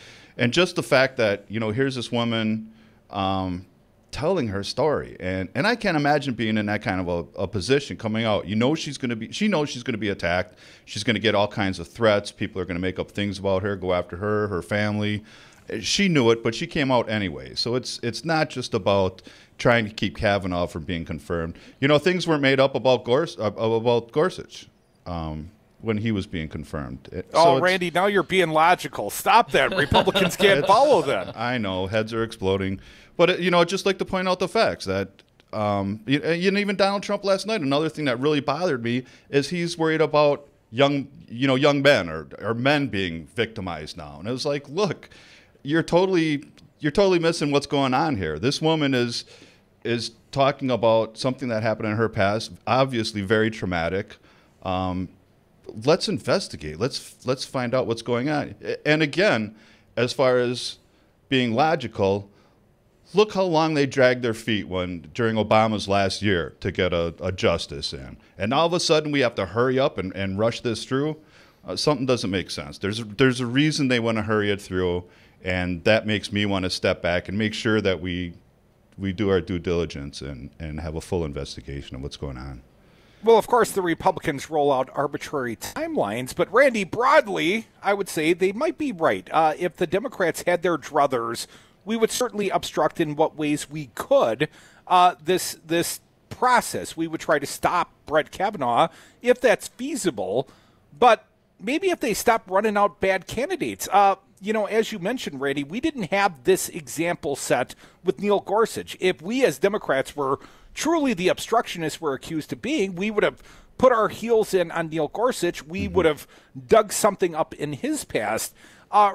just the fact that, here's this woman telling her story. And I can't imagine being in that kind of a position coming out. She knows she's going to be attacked. She's going to get all kinds of threats. People are going to make up things about her, go after her family. She knew it, but she came out anyway. So it's not just about trying to keep Kavanaugh from being confirmed. Things weren't made up about Gorsuch when he was being confirmed. Randy, now you're being logical. Stop that. Republicans can't follow that. I know. Heads are exploding. But, just like to point out the facts that even Donald Trump last night, another thing that really bothered me is he's worried about young men or men being victimized now. And it was like, look, you're totally missing what's going on here. This woman is talking about something that happened in her past, obviously very traumatic. Let's investigate. Let's find out what's going on. And again, as far as being logical, look how long they dragged their feet during Obama's last year to get a justice in. And all of a sudden we have to hurry up and rush this through. Something doesn't make sense. There's a reason they want to hurry it through. And that makes me want to step back and make sure that we do our due diligence and have a full investigation of what's going on. Well, of course, the Republicans roll out arbitrary timelines, but Randy, broadly, I would say they might be right. If the Democrats had their druthers, we would certainly obstruct in what ways we could this process. We would try to stop Brett Kavanaugh if that's feasible, but maybe if they stop running out bad candidates. As you mentioned, Randy, we didn't have this example set with Neil Gorsuch. If we as Democrats were truly the obstructionists we're accused of being, we would have put our heels in on Neil Gorsuch. We would have dug something up in his past.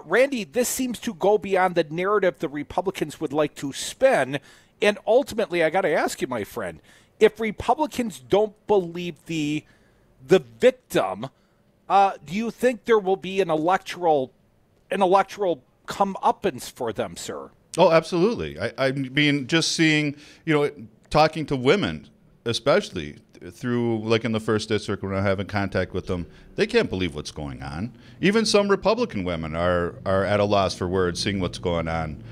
Randy, this seems to go beyond the narrative the Republicans would like to spin. And ultimately, I got to ask you, my friend, if Republicans don't believe the victim, do you think there will be an electoral comeuppance for them, sir? Oh, absolutely. I mean, just seeing, talking to women, especially through, like in the first district when I'm having contact with them, they can't believe what's going on. Even some Republican women are at a loss for words seeing what's going on.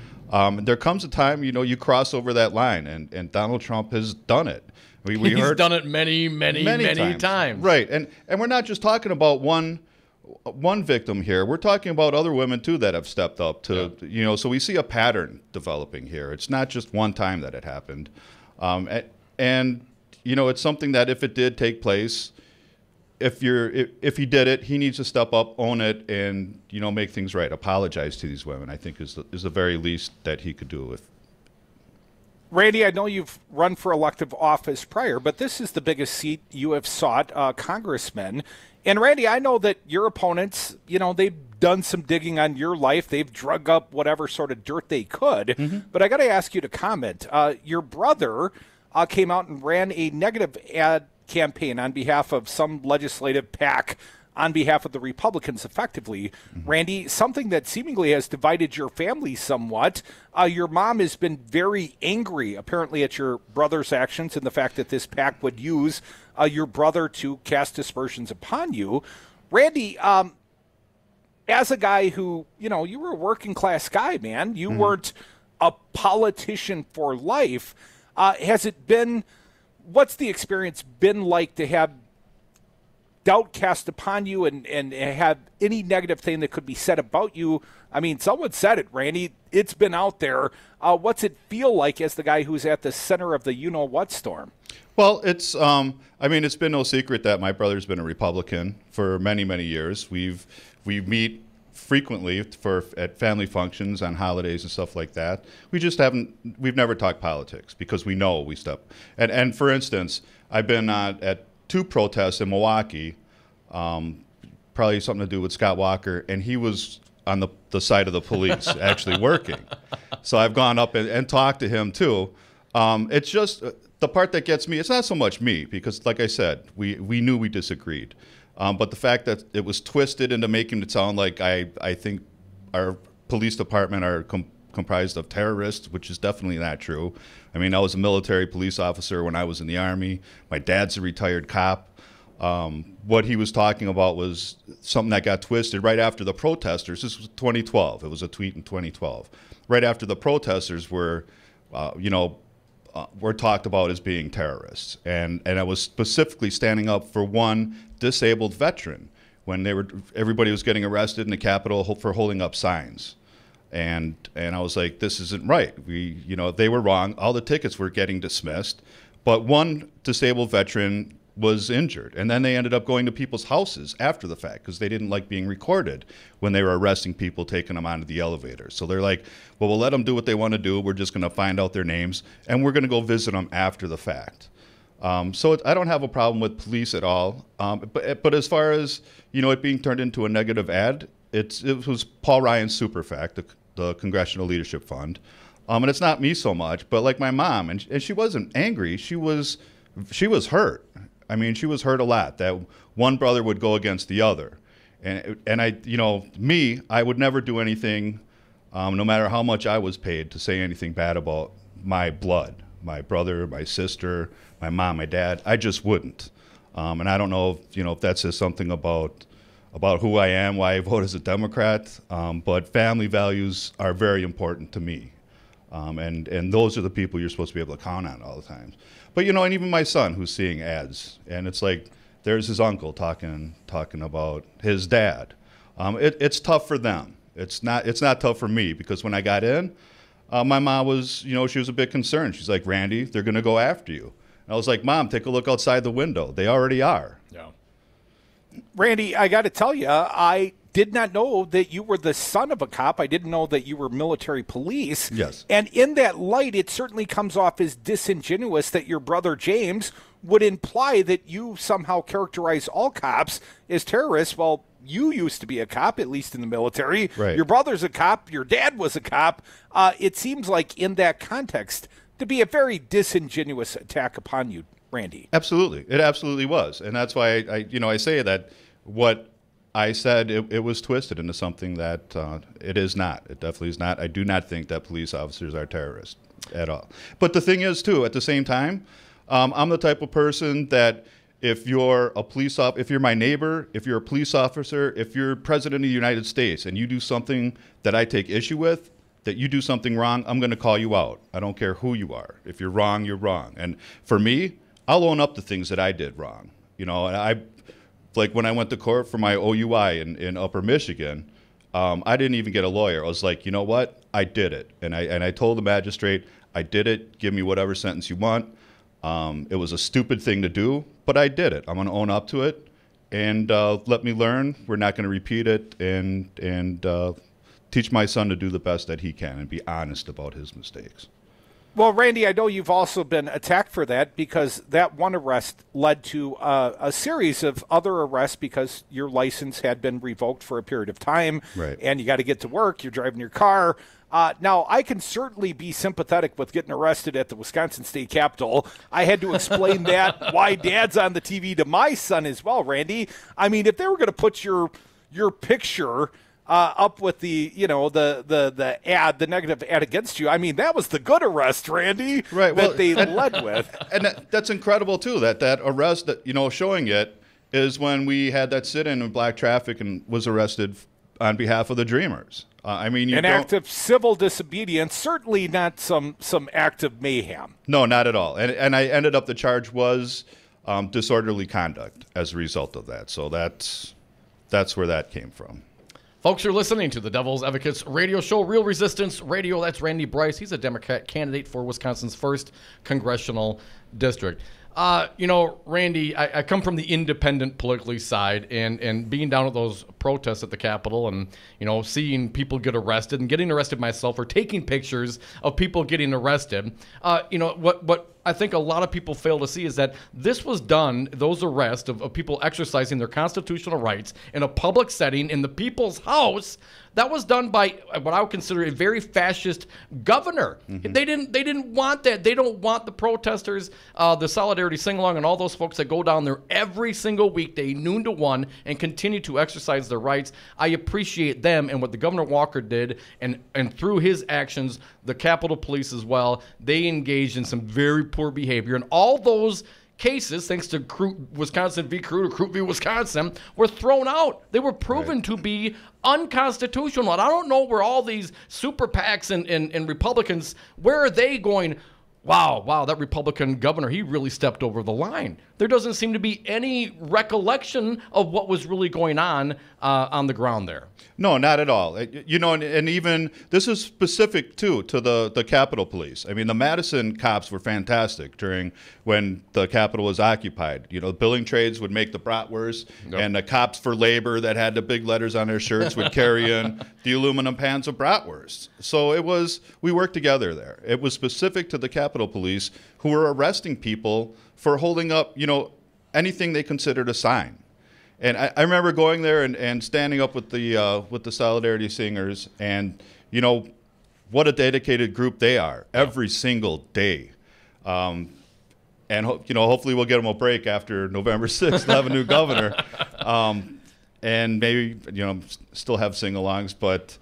There comes a time, you cross over that line, and Donald Trump has done it. He's done it many times. Right, and we're not just talking about one victim here. We're talking about other women too that have stepped up to, so we see a pattern developing here. It's not just one time that it happened. And it's something that if it did take place, if he did it, he needs to step up, own it, and make things right. Apologize to these women, I think is the very least that he could do. Randy, I know you've run for elective office prior, but this is the biggest seat you have sought, Congressman. And Randy, I know that your opponents, they've done some digging on your life. They've drug up whatever sort of dirt they could. But I got to ask you to comment. Your brother came out and ran a negative ad campaign on behalf of some legislative PAC on behalf of the Republicans effectively. Randy, something that seemingly has divided your family somewhat. Your mom has been very angry, apparently, at your brother's actions and the fact that this PAC would use your brother to cast aspersions upon you. Randy, as a guy who, you were a working class guy, man. You weren't a politician for life. What's the experience been like to have doubt cast upon you and have any negative thing that could be said about you? I mean, someone said it, Randy. It's been out there. What's it feel like as the guy who's at the center of the you-know-what storm? Well, it's it's been no secret that my brother's been a Republican for many, many years. We meet frequently at family functions, on holidays and stuff like that. We've never talked politics because we know we step. And for instance, I've been at 2 protests in Milwaukee, probably something to do with Scott Walker, and he was on the side of the police actually working. So I've gone up and talked to him too. It's just the part that gets me, it's not so much me, because like I said, we knew we disagreed. But the fact that it was twisted into making it sound like I think our police department are comprised of terrorists, which is definitely not true. I mean, I was a military police officer when I was in the Army. My dad's a retired cop. What he was talking about was something that got twisted right after the protesters. This was 2012. It was a tweet in 2012. Right after the protesters were talked about as being terrorists. And I was specifically standing up for one disabled veteran when everybody was getting arrested in the Capitol for holding up signs. And I was like, this isn't right. They were wrong. All the tickets were getting dismissed, but one disabled veteran was injured. And then they ended up going to people's houses after the fact because they didn't like being recorded when they were arresting people, taking them onto the elevator. So they're like, well, we'll let them do what they want to do. We're just going to find out their names, and we're going to go visit them after the fact. So I don't have a problem with police at all. But as far as, it being turned into a negative ad, it was Paul Ryan's super PAC, the Congressional Leadership Fund. And it's not me so much, but like my mom, and she wasn't angry. She was hurt. I mean, she was hurt a lot that one brother would go against the other. And I would never do anything, no matter how much I was paid, to say anything bad about my blood, my brother, my sister, my mom, my dad. I just wouldn't. And I don't know if that says something about who I am, why I vote as a Democrat. But family values are very important to me. And those are the people you're supposed to be able to count on all the time. But, and even my son who's seeing ads, and it's like, there's his uncle talking about his dad. It's tough for them. It's not tough for me, because when I got in, my mom was, she was a bit concerned. She's like, Randy, they're going to go after you. And I was like, Mom, take a look outside the window. They already are. Yeah. Randy, I got to tell you, I did not know that you were the son of a cop. I didn't know that you were military police. Yes. And in that light, it certainly comes off as disingenuous that your brother James would imply that you somehow characterize all cops as terrorists. Well, you used to be a cop, at least in the military. Right. Your brother's a cop. Your dad was a cop. It seems like in that context to be a very disingenuous attack upon you, Randy. Absolutely. It absolutely was. And that's why I say that what I said, it was twisted into something that it is not. It definitely is not. I do not think that police officers are terrorists at all. But the thing is, too, at the same time, I'm the type of person that if you're a police officer, if you're my neighbor, if you're a police officer, if you're president of the United States and you do something that I take issue with, that you do something wrong, I'm going to call you out. I don't care who you are. If you're wrong, you're wrong. And for me, I'll own up to things that I did wrong. And like when I went to court for my OUI in Upper Michigan, I didn't even get a lawyer. I was like, you know what? I did it. And I told the magistrate, I did it. Give me whatever sentence you want. It was a stupid thing to do, but I did it. I'm going to own up to it. And let me learn. We're not going to repeat it. And teach my son to do the best that he can and be honest about his mistakes. Well, Randy, I know you've also been attacked for that, because that one arrest led to a series of other arrests because your license had been revoked for a period of time. Right. And you got to get to work. You're driving your car. Now, I can certainly be sympathetic with getting arrested at the Wisconsin State Capitol. I had to explain that, why Dad's on the TV, to my son as well, Randy. I mean, if they were going to put your picture up with the ad, the negative ad against you. I mean, that was the good arrest, Randy, right? That they led with. And that's incredible too. That arrest, that showing it is when we had that sit-in in black traffic and was arrested on behalf of the Dreamers. An act of civil disobedience, certainly not some act of mayhem. No, not at all. And I ended up, the charge was disorderly conduct as a result of that. So that's where that came from. Folks, you're listening to the Devil's Advocates radio show, Real Resistance Radio. That's Randy Bryce. He's a Democrat candidate for Wisconsin's 1st congressional district. Randy, I come from the independent politically side, and being down at those protests at the Capitol and, seeing people get arrested and getting arrested myself, or taking pictures of people getting arrested. What I think a lot of people fail to see is that this was done, those arrests of people exercising their constitutional rights in a public setting in the people's house. That was done by what I would consider a very fascist governor. Mm-hmm. They didn't want that. They don't want the protesters, the Solidarity Sing-Along, and all those folks that go down there every single weekday, noon to 1, and continue to exercise their rights. I appreciate them and what the Governor Walker did, and through his actions, the Capitol Police as well, they engaged in some very poor behavior. And all those cases, thanks to Wisconsin v. Crute or Crute v. Wisconsin, were thrown out. They were proven to be unconstitutional. And I don't know where all these super PACs and Republicans, where are they going, wow, that Republican governor, he really stepped over the line. There doesn't seem to be any recollection of what was really going on the ground there. No, not at all. You know, and even this is specific to the Capitol Police. I mean, the Madison cops were fantastic during when the Capitol was occupied. You know, the billing trades would make the bratwurst, and the cops for labor that had the big letters on their shirts would carry in the aluminum pans of bratwurst. So we worked together there. It was specific to the Capitol Police, who were arresting people for holding up, you know, anything they considered a sign. And I remember going there and standing up with the Solidarity Singers, and you know what a dedicated group they are every single day. And you know, hopefully we'll get them a break after November 6th. They'll have a new governor, and maybe you know still have sing-alongs. But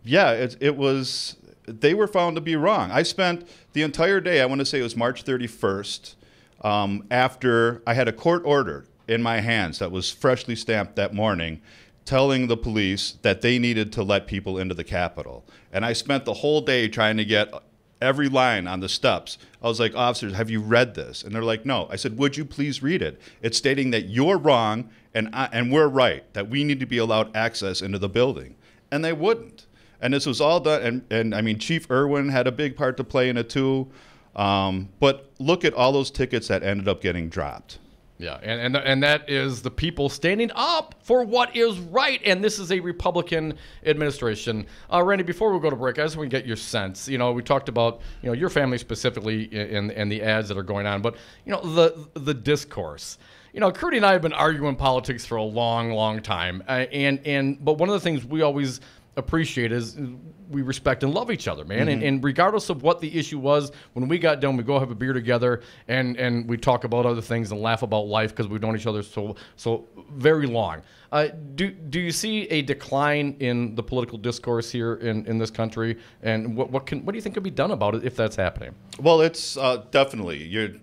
yeah, it was. They were found to be wrong. I spent the entire day. I want to say it was March 31st. After I had a court order in my hands that was freshly stamped that morning, telling the police that they needed to let people into the Capitol. And I spent the whole day trying to get every line on the steps. I was like, officers, have you read this? And they're like, no. I said, would you please read it? It's stating that you're wrong and we're right, that we need to be allowed access into the building. And they wouldn't. And this was all done. And I mean, Chief Irwin had a big part to play in it too. But look at all those tickets that ended up getting dropped. Yeah, and that is the people standing up for what is right, and this is a Republican administration. Randy, before we go to break, I just want to get your sense. You know, we talked about your family specifically and the ads that are going on, but the discourse. Crudy and I have been arguing politics for a long, long time, but one of the things we always appreciate is we respect and love each other, man. Mm-hmm. And regardless of what the issue was, when we got done, we go have a beer together and we talk about other things and laugh about life because we've known each other so very long. Do you see a decline in the political discourse here in this country? And what do you think could be done about it if that's happening? Well, it's definitely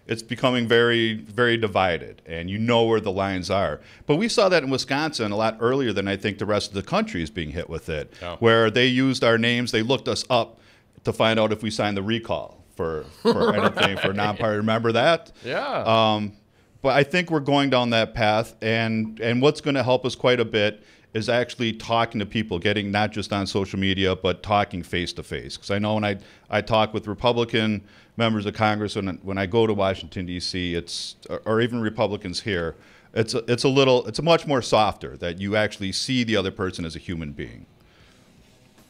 it's becoming very, very divided, and you know where the lines are. But we saw that in Wisconsin a lot earlier than I think the rest of the country is being hit with it, where they used our names, they looked us up to find out if we signed the recall for anything, for non-party. Remember that? Yeah. But I think we're going down that path, and what's going to help us quite a bit is actually talking to people, getting not just on social media, but talking face-to-face. Because I know when I talk with Republican members of Congress, when I go to Washington, D.C., or even Republicans here, it's much more softer that you actually see the other person as a human being.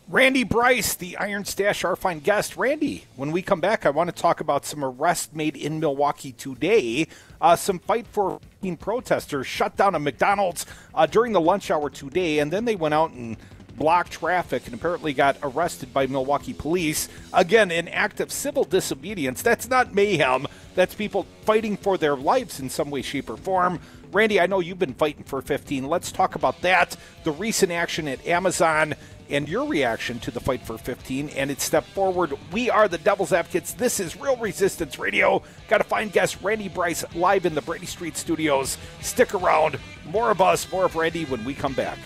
Randy Bryce, the Iron Stache, our fine guest. Randy, when we come back, I want to talk about some arrests made in Milwaukee today. Some fight for protesters shut down a McDonald's during the lunch hour today, and then they went out and blocked traffic and apparently got arrested by Milwaukee police. Again, an act of civil disobedience. That's not mayhem. That's people fighting for their lives in some way, shape, or form. Randy, I know you've been fighting for 15. Let's talk about that, the recent action at Amazon, and your reaction to the fight for 15 and its step forward. We are the Devil's Advocates. This is Real Resistance Radio. Got a fine guest, Randy Bryce, live in the Brady Street studios. Stick around. More of us, more of Randy when we come back.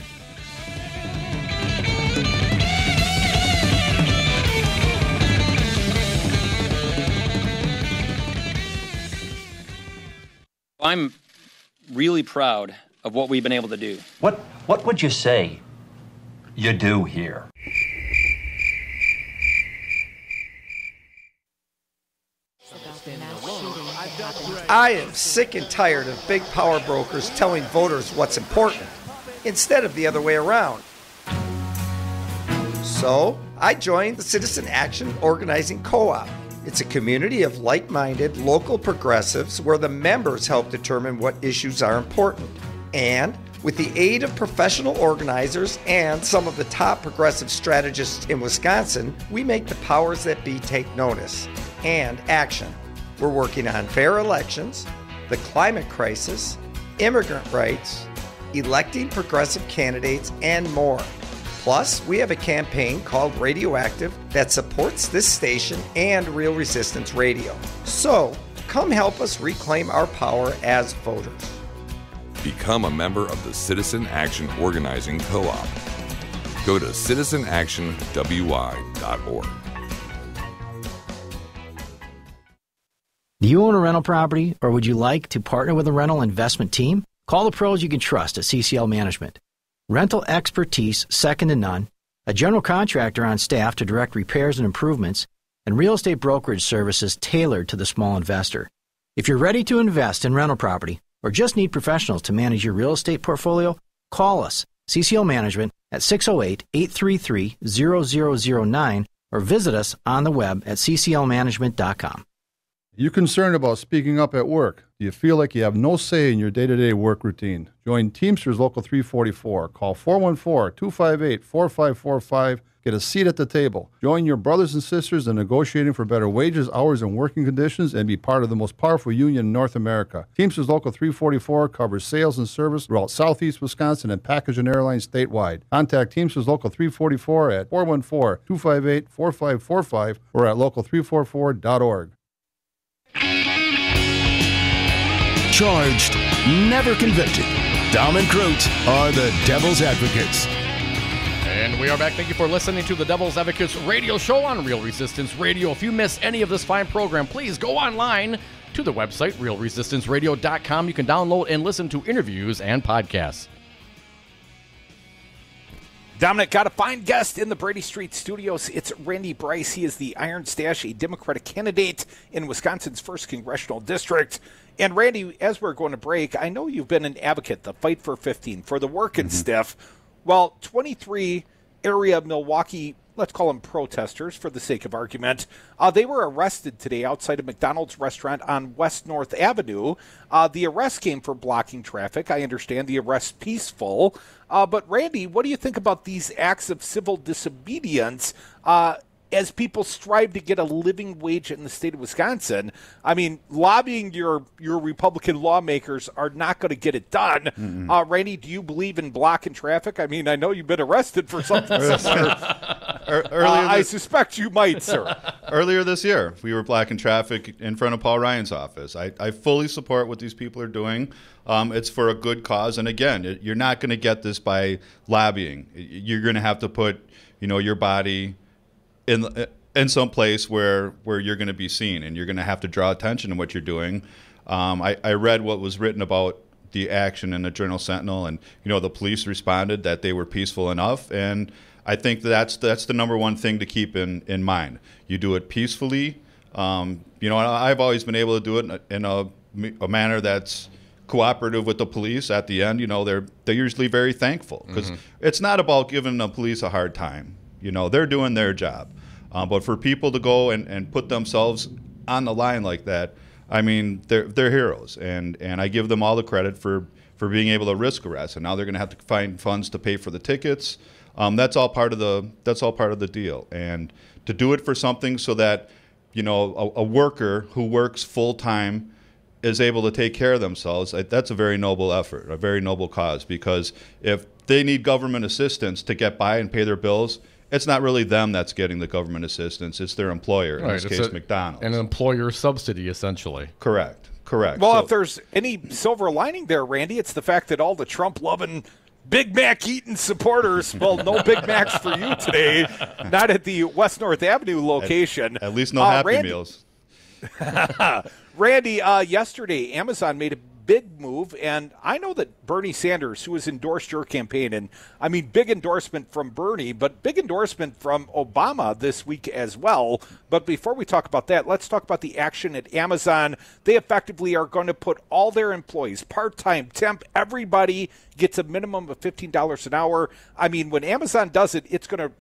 I'm really proud of what we've been able to do. What would you say you do here? I am sick and tired of big power brokers telling voters what's important instead of the other way around. So I joined the Citizen Action Organizing Co-op. It's a community of like-minded local progressives where the members help determine what issues are important. And with the aid of professional organizers and some of the top progressive strategists in Wisconsin, we make the powers that be take notice and action. We're working on fair elections, the climate crisis, immigrant rights, electing progressive candidates, and more. Plus, we have a campaign called Radioactive that supports this station and Real Resistance Radio. So, come help us reclaim our power as voters. Become a member of the Citizen Action Organizing Co-op. Go to citizenactionwy.org. Do you own a rental property, or would you like to partner with a rental investment team? Call the pros you can trust at CCL Management. Rental expertise second to none, a general contractor on staff to direct repairs and improvements, and real estate brokerage services tailored to the small investor. If you're ready to invest in rental property or just need professionals to manage your real estate portfolio, call us, CCL Management, at 608-833-0009 or visit us on the web at cclmanagement.com. You concerned about speaking up at work? Do you feel like you have no say in your day-to-day work routine? Join Teamsters Local 344. Call 414-258-4545. Get a seat at the table. Join your brothers and sisters in negotiating for better wages, hours, and working conditions, and be part of the most powerful union in North America. Teamsters Local 344 covers sales and service throughout Southeast Wisconsin and package and airlines statewide. Contact Teamsters Local 344 at 414-258-4545 or at local344.org. Charged, never convicted. Dom and Croat are the Devil's Advocates. And we are back. Thank you for listening to the Devil's Advocates radio show on Real Resistance Radio. If you miss any of this fine program, please go online to the website, realresistanceradio.com. You can download and listen to interviews and podcasts. Dominic, got a fine guest in the Brady Street studios. It's Randy Bryce. He is the Iron Stache, a Democratic candidate in Wisconsin's 1st Congressional District. And Randy, as we're going to break, I know you've been an advocate, the Fight for 15, for the working stiff. Well, 23 area Milwaukee, let's call them protesters for the sake of argument, they were arrested today outside a McDonald's restaurant on West North Avenue. The arrest came for blocking traffic. I understand the arrest peaceful. But Randy, what do you think about these acts of civil disobedience as people strive to get a living wage in the state of Wisconsin? I mean, lobbying your Republican lawmakers are not going to get it done. Randy, do you believe in blocking traffic? I mean, I know you've been arrested for something similar. I suspect you might, sir. Earlier this year, we were blocking traffic in front of Paul Ryan's office. I fully support what these people are doing. It's for a good cause. And again, you're not going to get this by lobbying. You're going to have to put, your body in some place where you're going to be seen, and you're going to have to draw attention to what you're doing. I read what was written about the action in the Journal-Sentinel, and the police responded that they were peaceful enough, and I think that's the number one thing to keep in mind. You do it peacefully. I've always been able to do it in a manner that's cooperative with the police. At the end, they're usually very thankful, because it's not about giving the police a hard time. They're doing their job. But for people to go and put themselves on the line like that, I mean, they're heroes, and I give them all the credit for being able to risk arrest. And now they're going to have to find funds to pay for the tickets. That's all part of the deal. And to do it for something so that a worker who works full time is able to take care of themselves, that's a very noble effort, a very noble cause. Because if they need government assistance to get by and pay their bills, it's not really them that's getting the government assistance. It's their employer, in this case, McDonald's. An employer subsidy, essentially. Correct. Well, if there's any silver lining there, Randy, it's the fact that all the Trump-loving, Big Mac-eating supporters, well, no Big Macs for you today, not at the West North Avenue location. At least no Happy Meals. Randy, yesterday, Amazon made a big move, and I know that Bernie Sanders, who has endorsed your campaign, and I mean big endorsement from Bernie, but big endorsement from Obama this week as well. But before we talk about that, let's talk about the action at Amazon. They effectively are going to put all their employees, part-time, temp, everybody gets a minimum of $15 an hour. I mean, when Amazon does it, it's going to